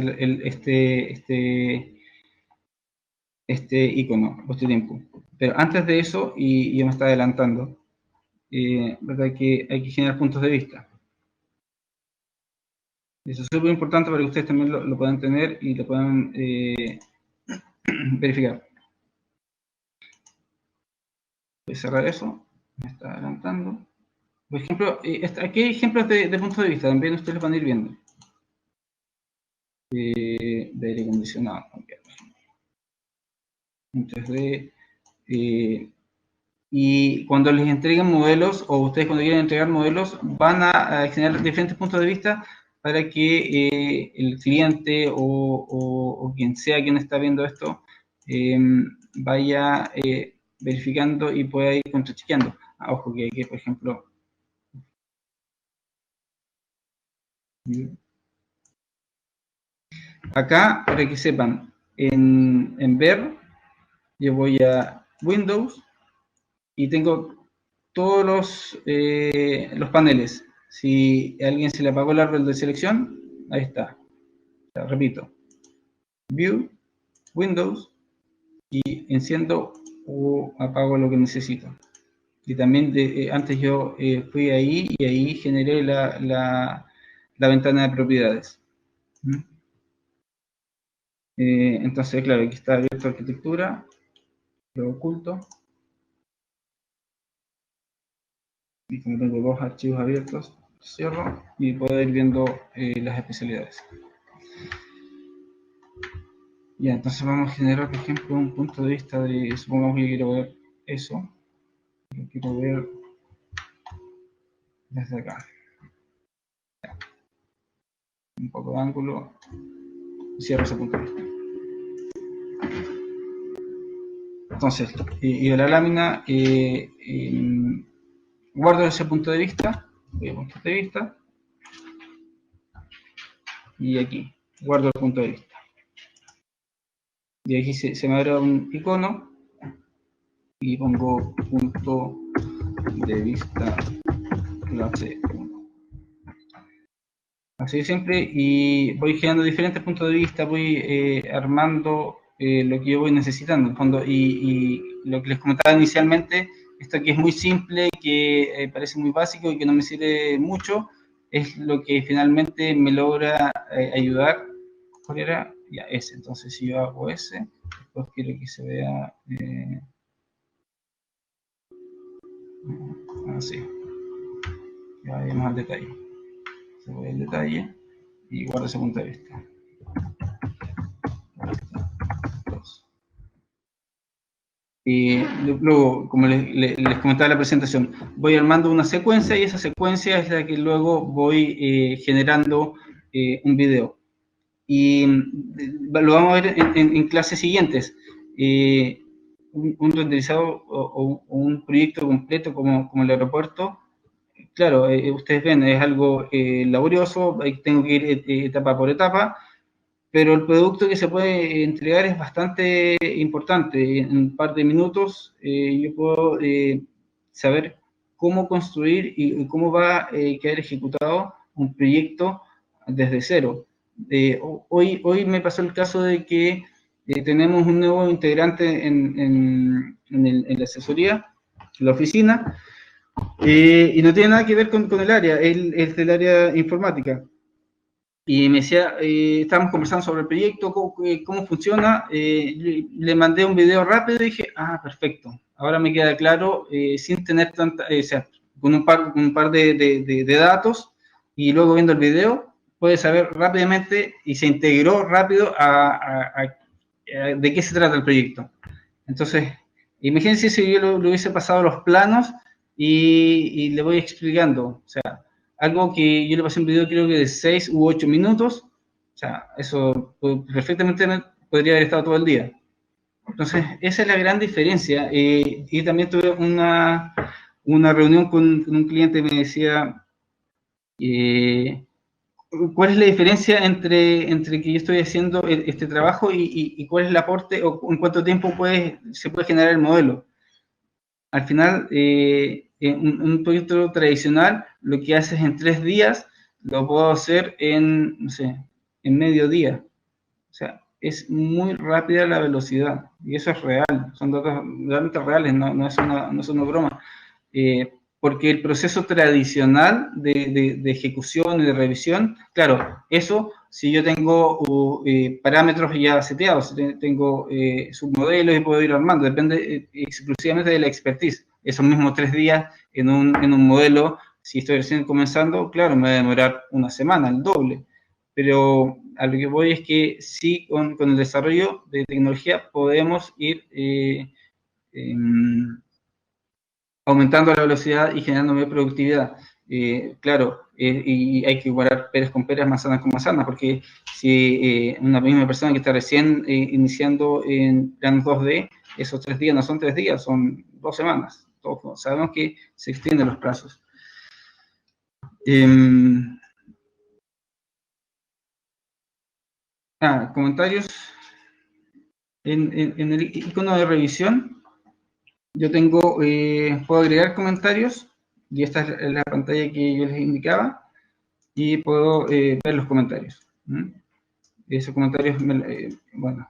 este icono, este tiempo. Pero antes de eso, y yo me está adelantando, ¿verdad? Que hay que generar puntos de vista. Eso es súper importante para que ustedes también lo puedan tener y lo puedan verificar. Voy a cerrar eso, me está adelantando. Por ejemplo, aquí hay ejemplos de puntos de vista, también ustedes los van a ir viendo. De aire acondicionado, en 3D. Y cuando les entreguen modelos, o ustedes cuando quieran entregar modelos, van a generar diferentes puntos de vista para que el cliente o quien sea quien está viendo esto vaya verificando y pueda ir contrachequeando. Ojo que aquí, por ejemplo, acá, para que sepan, en ver, yo voy a Windows y tengo todos los paneles. Si a alguien se le apagó el árbol de selección, ahí está. O sea, repito, View, Windows, y enciendo o apago lo que necesito. Y también antes yo fui ahí y ahí generé la ventana de propiedades. Entonces, claro, aquí está abierto arquitectura, lo oculto. Y como tengo dos archivos abiertos, cierro y puedo ir viendo las especialidades. Ya, entonces vamos a generar, por ejemplo, un punto de vista de, supongamos que yo quiero ver eso. Yo quiero ver desde acá. Ya. Un poco de ángulo. Cierro ese punto de vista. Entonces, y de la lámina, guardo ese punto de vista. Voy a punto de vista. Y aquí, guardo el punto de vista. Y aquí se me abre un icono. Y pongo punto de vista clase 1. Así de simple, y voy generando diferentes puntos de vista, voy armando lo que yo voy necesitando, en fondo, y lo que les comentaba inicialmente, esto que es muy simple, que parece muy básico y que no me sirve mucho, es lo que finalmente me logra ayudar. ¿Cuál era? Ya, ese. Entonces, si yo hago ese, después quiero que se vea... así, ya vayamos al detalle. Se voy al detalle y guardo ese punto de vista. Y luego, como les comentaba en la presentación, voy armando una secuencia y esa secuencia es la que luego voy generando un video. Y lo vamos a ver en clases siguientes. Un renderizado o un proyecto completo como el aeropuerto, claro, ustedes ven, es algo laborioso, tengo que ir etapa por etapa, pero el producto que se puede entregar es bastante importante. En un par de minutos yo puedo saber cómo construir y cómo va a quedar ejecutado un proyecto desde cero. Hoy me pasó el caso de que tenemos un nuevo integrante en la asesoría, en la oficina, y no tiene nada que ver con el área, él es del área informática. Y me decía, estábamos conversando sobre el proyecto, cómo funciona, le mandé un video rápido y dije, perfecto, ahora me queda claro, sin tener tanta, o sea, con un par de datos, y luego viendo el video, puede saber rápidamente, y se integró rápido de qué se trata el proyecto. Entonces, imagínense si yo le hubiese pasado los planos, y le voy explicando, o sea, algo que yo le pasé un video creo que de 6 u 8 minutos, o sea, eso perfectamente podría haber estado todo el día. Entonces, esa es la gran diferencia. Y también tuve una reunión con un cliente que me decía, ¿cuál es la diferencia entre que yo estoy haciendo este trabajo y cuál es el aporte o en cuánto tiempo se puede generar el modelo? Al final, un proyecto tradicional, lo que haces en 3 días, lo puedo hacer en, no sé, en medio día. O sea, es muy rápida la velocidad, y eso es real, son datos realmente reales, no es una broma. Porque el proceso tradicional de ejecución y de revisión, claro, eso, si yo tengo parámetros ya seteados, tengo submodelos y puedo ir armando, depende exclusivamente de la expertise. Esos mismos 3 días en un modelo, si estoy recién comenzando, claro, me va a demorar una semana, el doble. Pero a lo que voy es que sí, con el desarrollo de tecnología podemos ir aumentando la velocidad y generando mayor productividad. Claro, y hay que igualar peras con peras, manzanas con manzanas, porque si una misma persona que está recién iniciando en planos 2D, esos 3 días no son 3 días, son 2 semanas. todos sabemos que se extienden los plazos. Comentarios. En el icono de revisión, yo tengo, puedo agregar comentarios, y esta es la pantalla que yo les indicaba, y puedo ver los comentarios. Esos comentarios, bueno,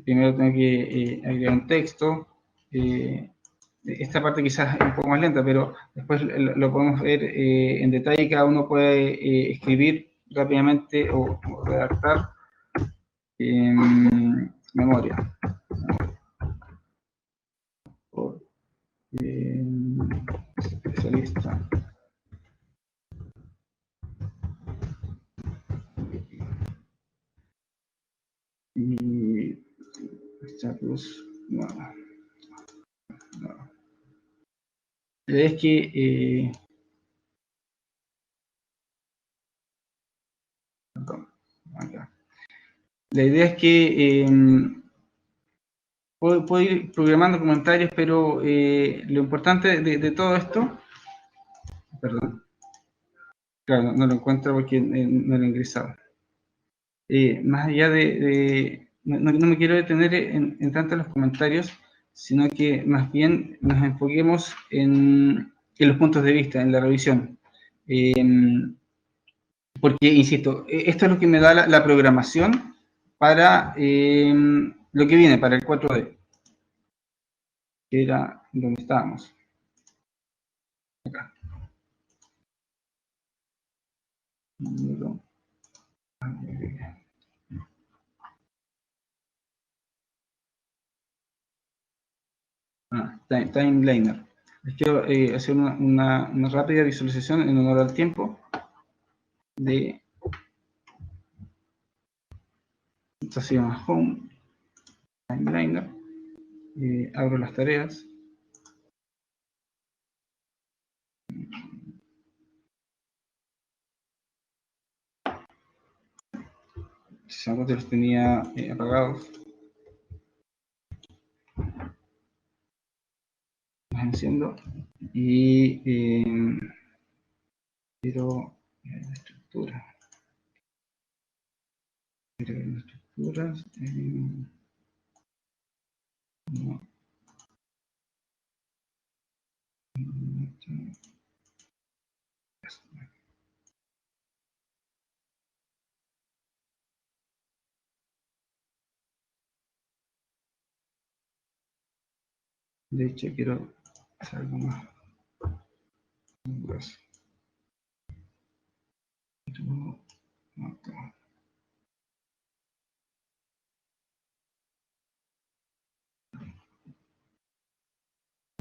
primero tengo que agregar un texto. Esta parte quizás es un poco más lenta, pero después lo podemos ver en detalle. Cada uno puede escribir rápidamente o redactar memoria. Especialista. Y status, no. Es que perdón, acá. La idea es que puedo ir programando comentarios, pero lo importante de todo esto, perdón, claro, no lo encuentro porque no lo he ingresado. Más allá no me quiero detener en tanto los comentarios, sino que más bien nos enfoquemos en los puntos de vista, en la revisión. Porque, insisto, esto es lo que me da la programación para lo que viene, para el 4D, que era donde estábamos. Acá. Timeliner. Les quiero hacer una rápida visualización en honor al tiempo de... Esto se llama Home, Timeliner. Abro las tareas. Si se los tenía apagados. Los enciendo. Y quiero la estructura. Estructuras. No. De hecho, quiero hacer algo más grueso.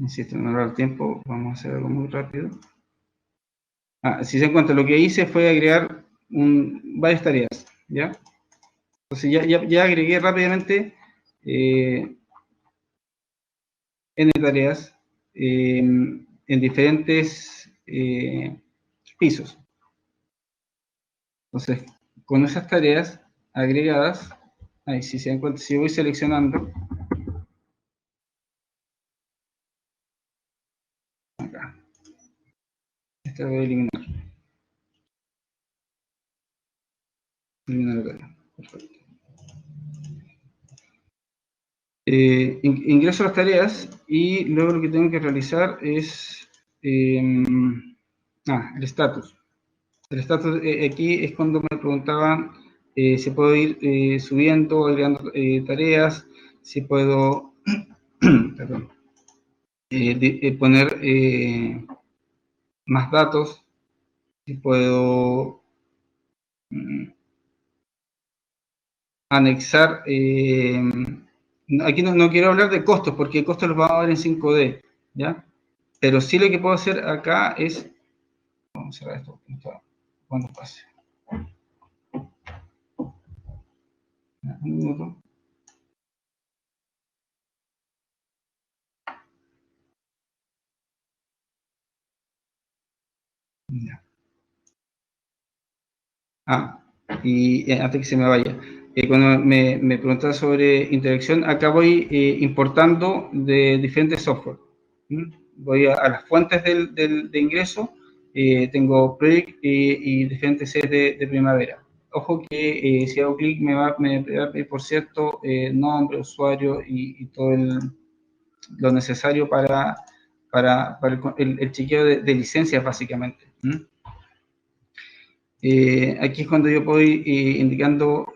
Insisto, en honor al tiempo, vamos a hacer algo muy rápido. Si se dan cuenta, lo que hice fue agregar varias tareas, ¿ya? Entonces ya agregué rápidamente N tareas en diferentes pisos. Entonces, con esas tareas agregadas, ahí si se dan cuenta, si voy seleccionando, acá, esta voy a eliminar. Eliminar acá, perfecto. Ingreso las tareas y luego lo que tengo que realizar es el estatus. El estatus aquí es cuando me preguntaban si puedo ir subiendo, agregando tareas, si puedo perdón, poner más datos, si puedo anexar. Aquí no quiero hablar de costos, porque costos los vamos a ver en 5D, ¿ya? Pero sí lo que puedo hacer acá es... Vamos a cerrar esto cuando pase. Un minuto. Ya. Y antes que se me vaya, cuando me preguntaba sobre interacción, acá voy importando de diferentes software. voy a las fuentes de ingreso, tengo Project y diferentes series de primavera. Ojo que si hago clic me va a pedir, por cierto, nombre, usuario y todo lo necesario para el chequeo de licencias, básicamente. Aquí es cuando yo voy indicando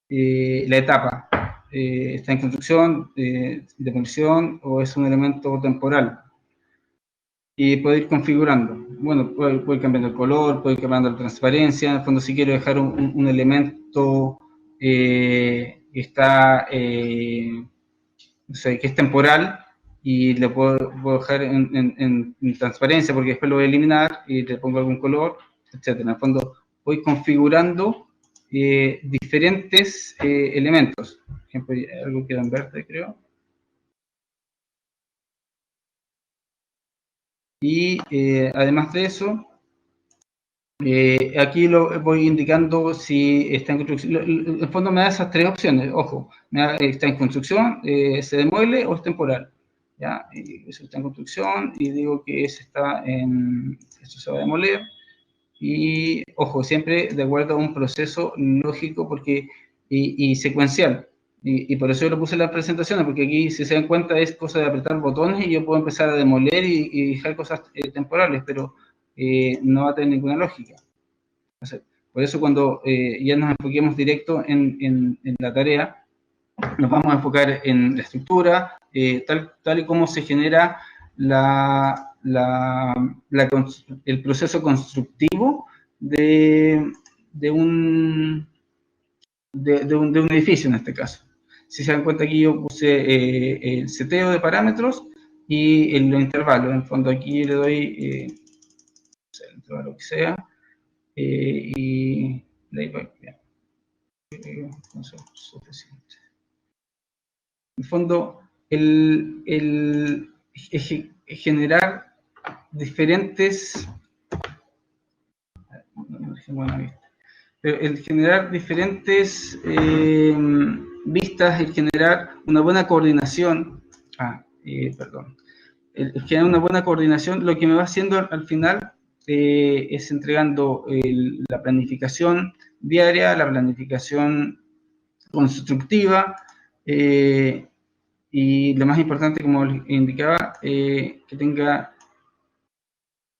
la etapa. ¿Está en construcción, demolición o es un elemento temporal? Y puedo ir configurando. Bueno, puedo ir cambiando el color, puedo ir cambiando la transparencia. En el fondo, si quiero dejar un elemento que está, no sé, que es temporal, y le puedo dejar en transparencia porque después lo voy a eliminar y le pongo algún color, etcétera. En el fondo, voy configurando diferentes elementos. Por ejemplo, algo queda en verde, creo. Y además de eso, aquí lo voy indicando si está en construcción. En el fondo me da esas tres opciones. Ojo, está en construcción, se demuele o es temporal. ¿Ya? Y eso está en construcción y digo que eso se va a demoler. Y ojo, siempre de acuerdo a un proceso lógico y secuencial. Y por eso yo lo puse en las presentaciones, porque aquí, si se dan cuenta, es cosa de apretar botones y yo puedo empezar a demoler y dejar cosas temporales, pero no va a tener ninguna lógica. Entonces, por eso cuando ya nos enfoquemos directo en la tarea, nos vamos a enfocar en la estructura, tal y como se genera el proceso constructivo de un edificio en este caso. Si se dan cuenta, aquí yo puse el seteo de parámetros y los intervalos. En el fondo aquí le doy el intervalo que sea y layback. No sé, suficiente. En el fondo, generar diferentes, el generar diferentes vistas, el generar una buena coordinación, el generar una buena coordinación, lo que me va haciendo al final es entregando la planificación diaria, la planificación constructiva, y lo más importante, como les indicaba, que tenga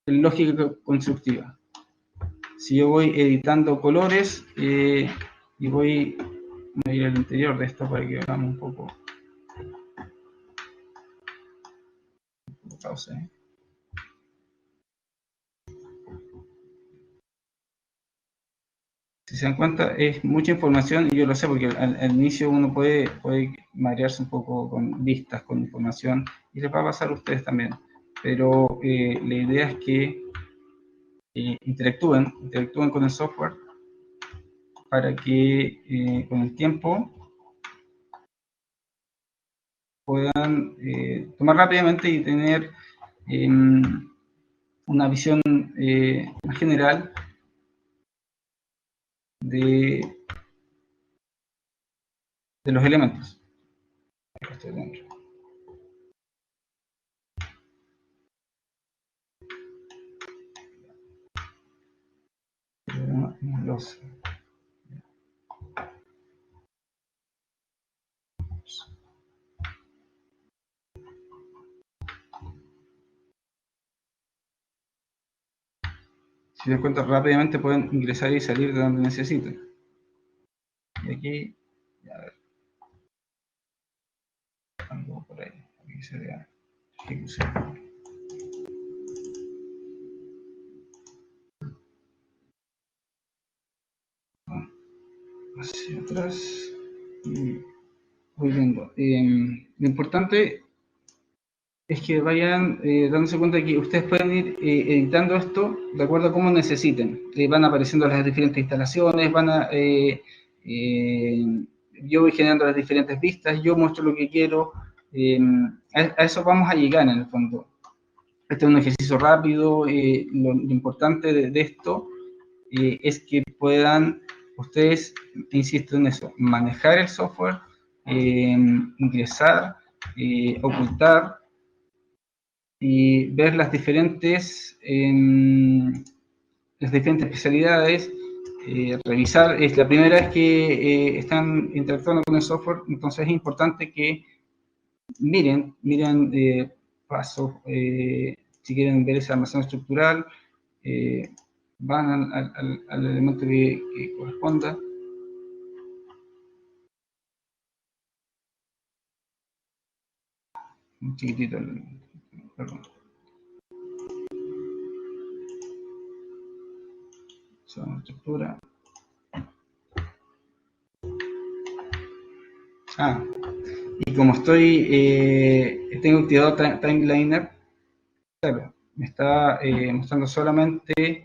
lógica constructiva. Si yo voy editando colores y voy a ir al interior de esto para que veamos un poco. Pausa. Si se dan cuenta, es mucha información y yo lo sé porque al inicio uno puede marearse un poco con vistas, con información, y les va a pasar a ustedes también. Pero la idea es que interactúen con el software para que con el tiempo puedan tomar rápidamente y tener una visión más general de los elementos. Estoy dentro. Si se dan cuenta, rápidamente pueden ingresar y salir de donde necesiten. Y aquí, a ver, algo por ahí, aquí sería ejecución. Hacia atrás y voy viendo. Lo importante es que vayan dándose cuenta de que ustedes pueden ir editando esto de acuerdo a cómo necesiten. Van apareciendo las diferentes instalaciones, yo voy generando las diferentes vistas, yo muestro lo que quiero. A eso vamos a llegar en el fondo. Este es un ejercicio rápido. Lo importante de esto es que puedan ustedes, insisto en eso, manejar el software, ingresar, ocultar, y ver las diferentes especialidades, revisar. Es la primera vez que están interactuando con el software, entonces es importante que miren pasos, si quieren ver ese almacén estructural, van al elemento que corresponda. Un chiquitito, perdón. Son estructura. Y como tengo activado Timeliner, claro, me está mostrando solamente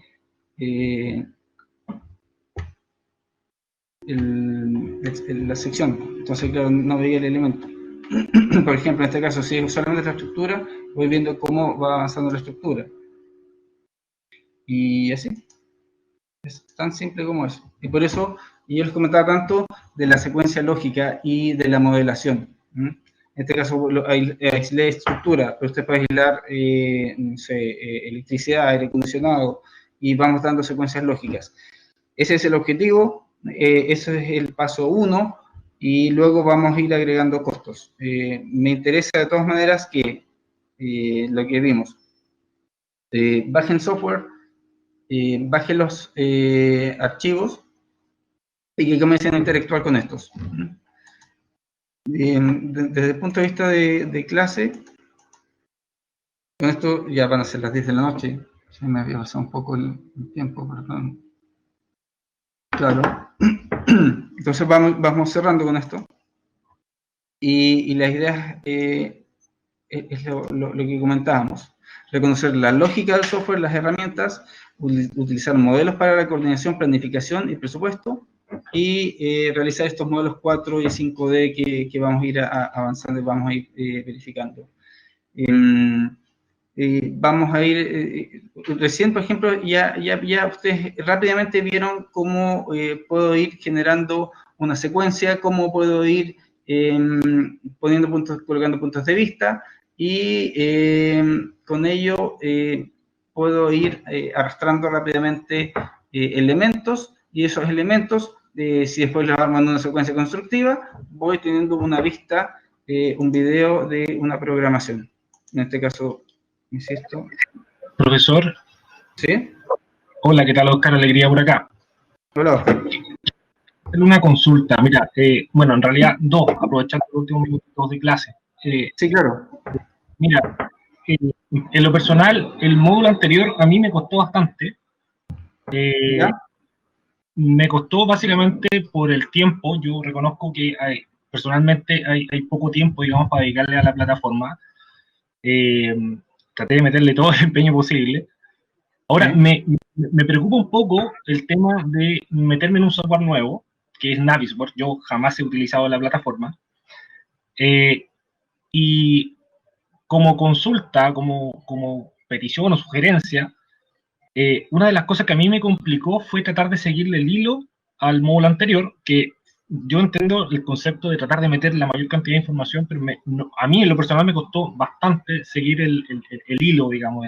la sección. Entonces, claro, no veía el elemento. Por ejemplo, en este caso, si es solamente la estructura, voy viendo cómo va avanzando la estructura. Y así. Es tan simple como eso. Y por eso yo les comentaba tanto de la secuencia lógica y de la modelación. En este caso aislé estructura, pero usted puede aislar no sé, electricidad, aire acondicionado, y vamos dando secuencias lógicas. Ese es el objetivo, ese es el paso 1, y luego vamos a ir agregando costos. Me interesa de todas maneras que lo que vimos, bajen software, bajen los archivos y que comiencen a interactuar con estos. Desde el punto de vista de clase, con esto ya van a ser las 10 de la noche. Se me había pasado un poco el tiempo, perdón. Claro. Entonces vamos cerrando con esto. Y la idea es lo que comentábamos. Reconocer la lógica del software, las herramientas, utilizar modelos para la coordinación, planificación y presupuesto, y realizar estos modelos 4 y 5D que vamos a ir avanzando y vamos a ir verificando. Vamos a ir, recién por ejemplo, ya ustedes rápidamente vieron cómo puedo ir generando una secuencia, cómo puedo ir colocando puntos de vista, y con ello puedo ir arrastrando rápidamente elementos, y esos elementos, si después los armo en una secuencia constructiva, voy teniendo una vista, un video de una programación. En este caso, insisto. Profesor. ¿Sí? Hola, ¿qué tal, Oscar? Alegría por acá. Hola, Oscar. Una consulta, mira, bueno, en realidad dos, aprovechando los últimos minutos de clase. Sí, claro. Mira, en lo personal, el módulo anterior a mí me costó bastante. Me costó básicamente por el tiempo. Yo reconozco que personalmente hay poco tiempo, digamos, para dedicarle a la plataforma. Traté de meterle todo el empeño posible. Ahora, me preocupa un poco el tema de meterme en un software nuevo, que es Navisworks. Yo jamás he utilizado la plataforma. Y como consulta, como petición o sugerencia, una de las cosas que a mí me complicó fue tratar de seguirle el hilo al módulo anterior, que yo entiendo el concepto de tratar de meter la mayor cantidad de información, pero a mí en lo personal me costó bastante seguir el hilo, digamos,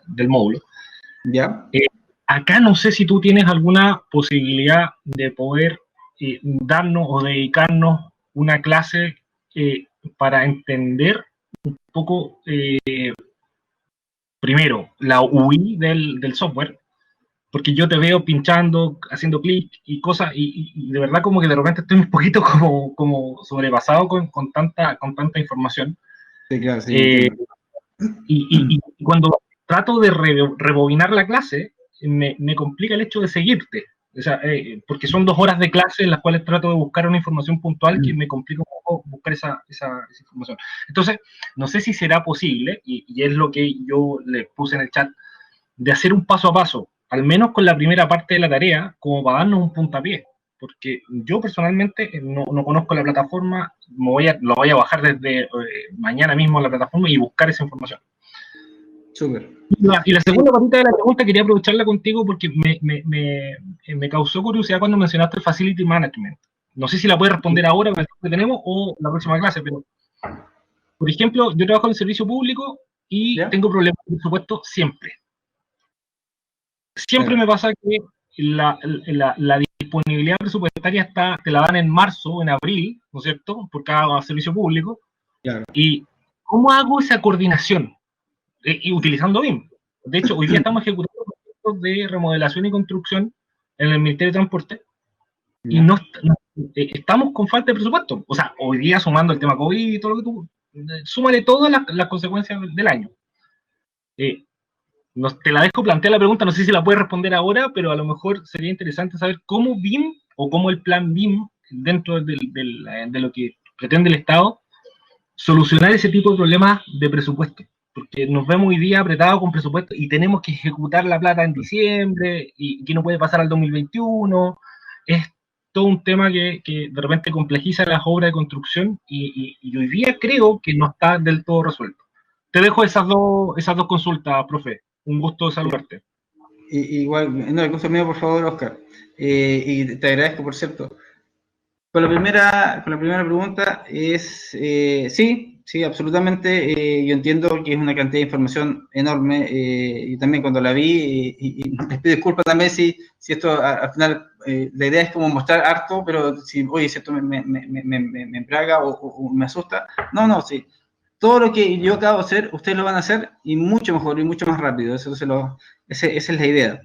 del módulo. ¿Ya? Acá no sé si tú tienes alguna posibilidad de poder darnos o dedicarnos una clase para entender un poco, primero, la UI del software, porque yo te veo pinchando, haciendo clic y cosas, y de verdad como que de repente estoy un poquito como sobrepasado con tanta información. Sí, claro, sí. Y cuando trato de rebobinar la clase, me complica el hecho de seguirte. O sea, porque son 2 horas de clase en las cuales trato de buscar una información puntual que me complica un poco buscar esa información. Entonces, no sé si será posible, y es lo que yo le puse en el chat, de hacer un paso a paso, al menos con la primera parte de la tarea, como para darnos un puntapié. Porque yo personalmente no conozco la plataforma, lo voy a bajar desde mañana mismo a la plataforma y buscar esa información. Súper. Y la segunda patita de la pregunta quería aprovecharla contigo porque me causó curiosidad cuando mencionaste el Facility Management. No sé si la puedes responder ahora con el que tenemos o la próxima clase, pero por ejemplo, yo trabajo en el servicio público y ¿Ya? tengo problemas de presupuesto siempre. Siempre Claro. me pasa que la disponibilidad presupuestaria te la dan en marzo o en abril, ¿no es cierto?, por cada servicio público. Claro. ¿Y cómo hago esa coordinación? Y utilizando BIM. De hecho, hoy día estamos ejecutando proyectos de remodelación y construcción en el Ministerio de Transporte y estamos con falta de presupuesto. O sea, hoy día sumando el tema COVID y todo lo que tú, súmale todas las consecuencias del año. Te la dejo plantear la pregunta, no sé si la puedes responder ahora, pero a lo mejor sería interesante saber cómo BIM o cómo el plan BIM, dentro de lo que pretende el Estado, solucionar ese tipo de problemas de presupuesto. Porque nos vemos hoy día apretados con presupuesto y tenemos que ejecutar la plata en diciembre y que no puede pasar al 2021. Es todo un tema que de repente complejiza las obras de construcción y hoy día creo que no está del todo resuelto. Te dejo esas dos consultas, profe. Un gusto saludarte. Igual, no, el gusto mío, por favor, Oscar. Y te agradezco, por cierto. Con la primera pregunta es, sí, absolutamente. Yo entiendo que es una cantidad de información enorme. Y también cuando la vi, y les pido disculpas también si esto al final, la idea es como mostrar harto, pero si, oye, si esto me embraga o me asusta. No, sí. Todo lo que yo acabo de hacer, ustedes lo van a hacer y mucho mejor y mucho más rápido. Esa es la idea.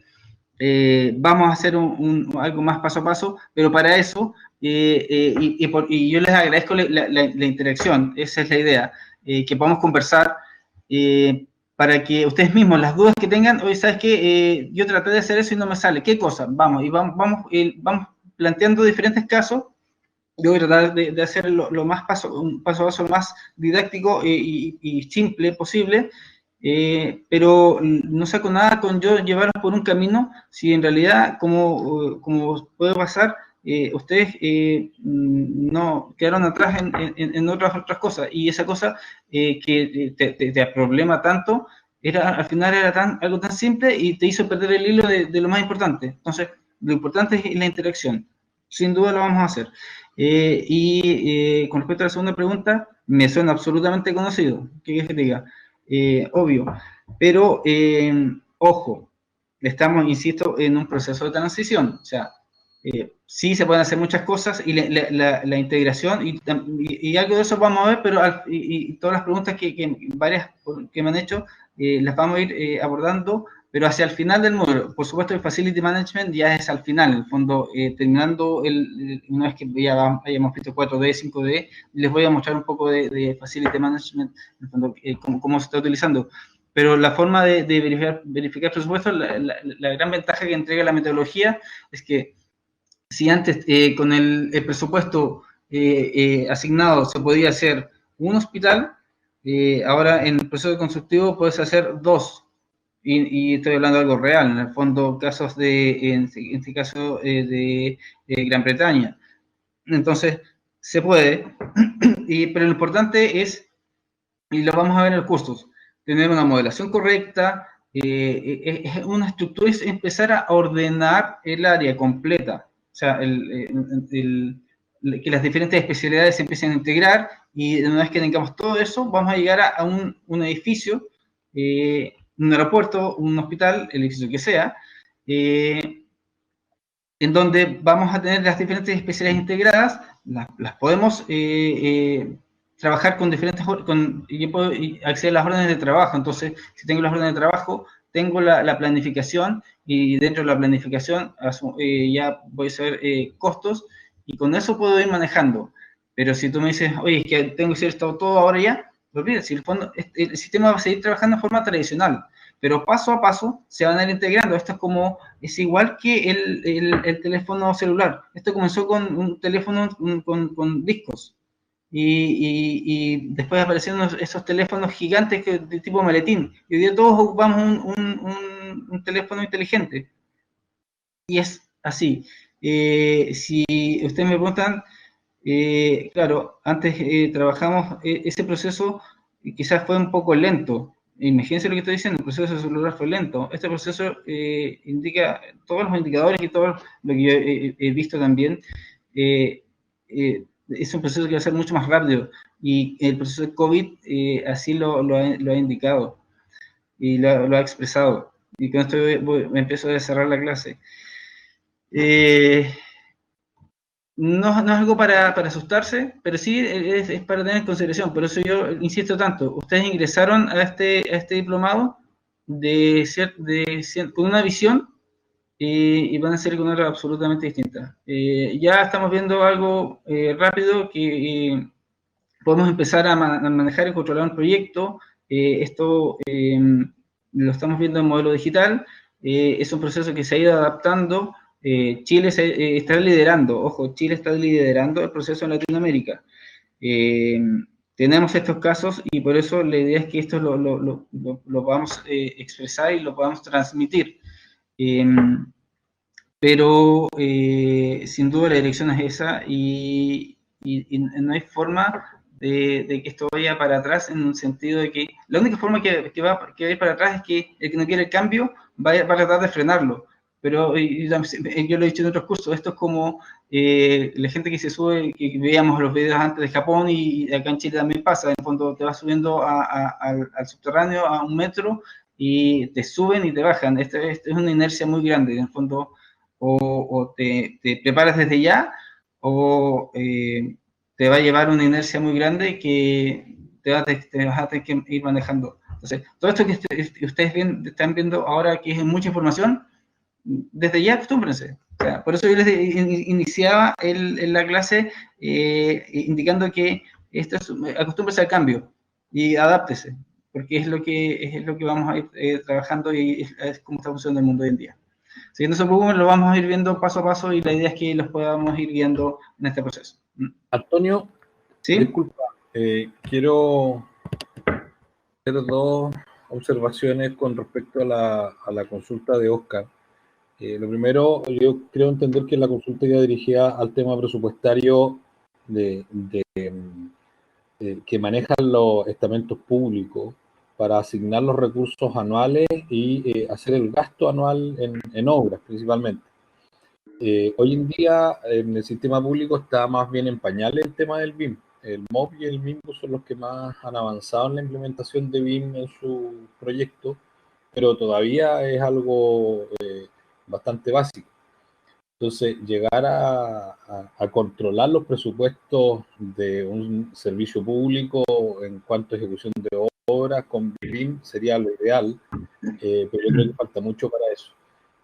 Vamos a hacer algo más paso a paso, pero para eso, y yo les agradezco la interacción, esa es la idea, que podamos conversar para que ustedes mismos, las dudas que tengan, oye, ¿sabes qué? Yo traté de hacer eso y no me sale, ¿qué cosa? Vamos planteando diferentes casos. Yo voy a tratar de hacer lo más paso a paso más didáctico y simple posible, pero no saco nada con yo llevarlos por un camino, si en realidad, como puede pasar, ustedes no quedaron atrás en otras cosas, y esa cosa que te problema tanto, al final era algo tan simple y te hizo perder el hilo de lo más importante. Entonces, lo importante es la interacción. Sin duda lo vamos a hacer. Con respecto a la segunda pregunta, me suena absolutamente conocido. ¿Qué quieres que te diga? Obvio. Pero, ojo, estamos, insisto, en un proceso de transición. O sea, sí se pueden hacer muchas cosas y la integración, y algo de eso vamos a ver, pero todas las preguntas varias que me han hecho, las vamos a ir abordando, pero hacia el final del módulo. Por supuesto, el Facility Management ya es al final, en el fondo, terminando, una vez que ya hayamos visto 4D, 5D, les voy a mostrar un poco de Facility Management, en el fondo, cómo se está utilizando. Pero la forma de verificar presupuestos, la gran ventaja que entrega la metodología es que si antes con el presupuesto asignado se podía hacer un hospital, ahora en el proceso constructivo puedes hacer 2. Y estoy hablando de algo real, en el fondo, casos en este caso de Gran Bretaña. Entonces, se puede, pero lo importante es, y lo vamos a ver en el curso, tener una modelación correcta, una estructura, es empezar a ordenar el área completa. O sea, que las diferentes especialidades se empiecen a integrar, y una vez que tengamos todo eso, vamos a llegar a un edificio, un aeropuerto, un hospital, el edificio que sea, en donde vamos a tener las diferentes especialidades integradas, las podemos trabajar con diferentes, yo puedo acceder a las órdenes de trabajo. Entonces, si tengo las órdenes de trabajo, tengo la planificación, y dentro de la planificación ya voy a saber costos, y con eso puedo ir manejando. Pero si tú me dices, oye, es que tengo que hacer esto todo ahora ya, olvídate, si el sistema va a seguir trabajando de forma tradicional, pero paso a paso se van a ir integrando. Esto es igual que el teléfono celular. Esto comenzó con un teléfono con discos, y después aparecieron esos teléfonos gigantes de tipo maletín, y hoy día todos ocupamos un teléfono inteligente, y es así. Si ustedes me preguntan, claro, antes trabajamos, ese proceso quizás fue un poco lento. Imagínense lo que estoy diciendo, el proceso celular fue lento. Este proceso indica todos los indicadores y todo lo que yo he visto también. Es un proceso que va a ser mucho más rápido. y el proceso de COVID así lo ha indicado y lo ha expresado. Y con esto me empiezo a cerrar la clase. No es algo para asustarse, pero sí es para tener en consideración. Por eso yo insisto tanto. Ustedes ingresaron a este diplomado con una visión y van a ser con otra absolutamente distinta. Ya estamos viendo algo rápido que podemos empezar a manejar y controlar un proyecto. Esto lo estamos viendo en modelo digital. Es un proceso que se ha ido adaptando. Chile está liderando, ojo, Chile está liderando el proceso en Latinoamérica. Tenemos estos casos y por eso la idea es que esto lo podamos expresar y lo podamos transmitir. Pero sin duda la dirección es esa y no hay forma de que esto vaya para atrás en un sentido de que la única forma que va a ir para atrás es que el que no quiere el cambio va a tratar de frenarlo. Pero yo lo he dicho en otros cursos, esto es como la gente que se sube, que veíamos los videos antes de Japón y acá en Chile también pasa, en el fondo te vas subiendo al subterráneo a 1 metro y te suben y te bajan. Esto es una inercia muy grande, en el fondo o te preparas desde ya o te va a llevar una inercia muy grande que te vas a tener que ir manejando. Entonces, todo esto que ustedes están viendo ahora, que es mucha información, desde ya acostúmbrense. O sea, por eso yo les iniciaba en la clase indicando que acostúmbrese al cambio y adáptese, porque es lo que vamos a ir trabajando y es como está funcionando el mundo hoy en día. Así que no se preocupen, lo vamos a ir viendo paso a paso y la idea es que los podamos ir viendo en este proceso. Antonio, ¿sí? Disculpa, quiero hacer 2 observaciones con respecto a la consulta de Oscar. Lo primero, yo creo entender que la consulta iba dirigida al tema presupuestario que manejan los estamentos públicos para asignar los recursos anuales y hacer el gasto anual en obras, principalmente. Hoy en día, en el sistema público está más bien en pañales el tema del BIM. El MOP y el MIMBU son los que más han avanzado en la implementación de BIM en su proyecto, pero todavía es algo bastante básico. Entonces, llegar a controlar los presupuestos de un servicio público en cuanto a ejecución de obras con BIM sería lo ideal, pero yo creo que falta mucho para eso.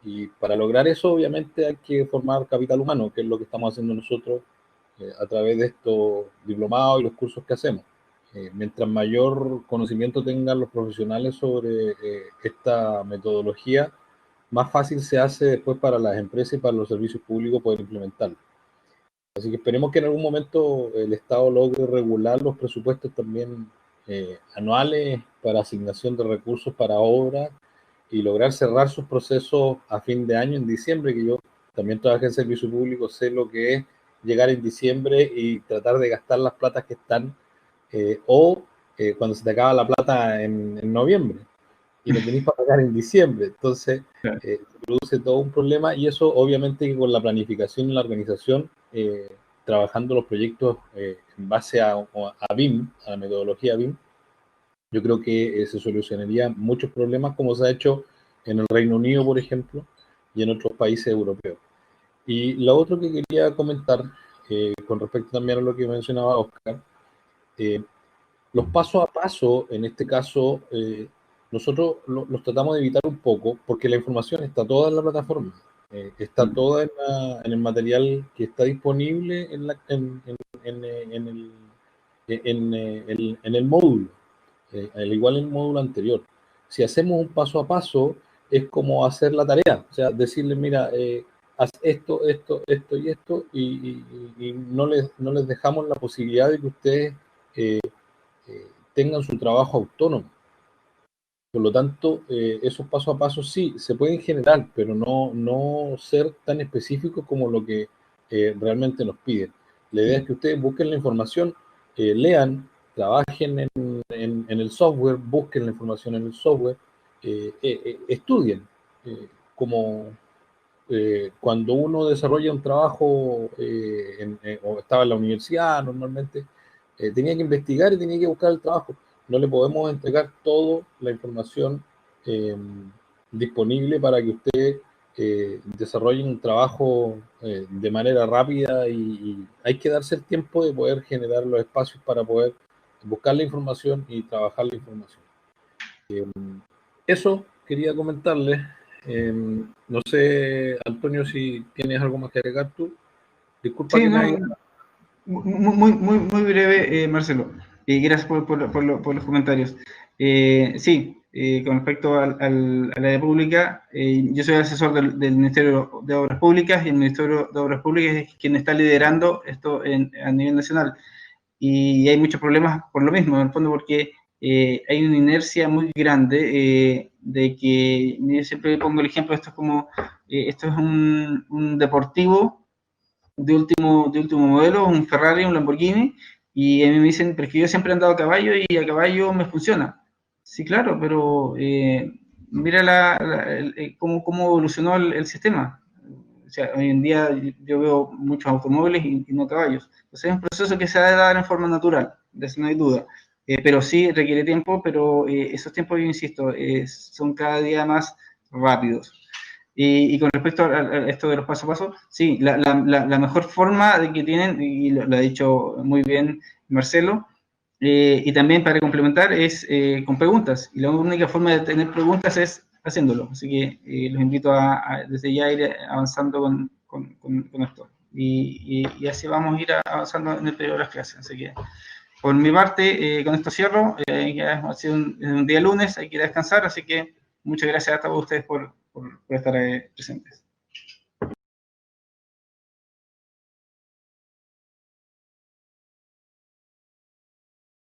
Y para lograr eso, obviamente, hay que formar capital humano, que es lo que estamos haciendo nosotros a través de estos diplomados y los cursos que hacemos. Mientras mayor conocimiento tengan los profesionales sobre esta metodología, más fácil se hace después para las empresas y para los servicios públicos poder implementarlo. Así que esperemos que en algún momento el Estado logre regular los presupuestos también anuales para asignación de recursos para obras y lograr cerrar sus procesos a fin de año, en diciembre, que yo también trabajé en servicio público, sé lo que es llegar en diciembre y tratar de gastar las platas que están, cuando se te acaba la plata en noviembre y lo tenéis para pagar en diciembre. Entonces, se produce todo un problema y eso obviamente que con la planificación y la organización, trabajando los proyectos en base a BIM, a la metodología BIM, yo creo que se solucionarían muchos problemas como se ha hecho en el Reino Unido, por ejemplo, y en otros países europeos. Y lo otro que quería comentar, con respecto también a lo que mencionaba Oscar, los pasos a paso, en este caso, nosotros los tratamos de evitar un poco porque la información está toda en la plataforma, está toda en el material que está disponible en el módulo, al igual en el módulo anterior. Si hacemos un paso a paso, es como hacer la tarea, o sea, decirle, mira, haz esto, esto, esto y esto, y no les dejamos la posibilidad de que ustedes tengan su trabajo autónomo. Por lo tanto, esos paso a paso sí, se pueden generar, pero no ser tan específicos como lo que realmente nos piden. La idea es que ustedes busquen la información, lean, trabajen en el software, busquen la información en el software, estudien. Como cuando uno desarrolla un trabajo o estaba en la universidad normalmente, tenía que investigar y tenía que buscar el trabajo. No le podemos entregar toda la información disponible para que usted desarrolle un trabajo de manera rápida y hay que darse el tiempo de poder generar los espacios para poder buscar la información y trabajar la información. Eso quería comentarles. No sé, Antonio, si tienes algo más que agregar tú. Disculpa sí, que no, me haya... muy breve, Marcelo. Gracias por los comentarios. Sí, con respecto al área pública, yo soy asesor del Ministerio de Obras Públicas y el Ministerio de Obras Públicas es quien está liderando esto a nivel nacional. Y hay muchos problemas por lo mismo, en el fondo, porque hay una inercia muy grande de que, yo siempre pongo el ejemplo, esto es como, esto es un deportivo de último modelo, un Ferrari, un Lamborghini, y a mí me dicen, pero es que yo siempre he andado a caballo y a caballo me funciona. Sí, claro, pero mira cómo evolucionó el sistema. O sea, hoy en día yo veo muchos automóviles y no caballos. Entonces es un proceso que se ha de dar en forma natural, de eso no hay duda. Pero sí requiere tiempo, pero esos tiempos, yo insisto, son cada día más rápidos. Y con respecto a esto de los paso a paso, sí, la mejor forma de que tienen, y lo ha dicho muy bien Marcelo, y también para complementar es con preguntas. Y la única forma de tener preguntas es haciéndolo. Así que los invito desde ya a ir avanzando con esto. Y así vamos a ir avanzando en el periodo de las clases. Así que, por mi parte, con esto cierro. Ya ha sido un día lunes, hay que ir a descansar. Así que muchas gracias a todos ustedes por estar presentes.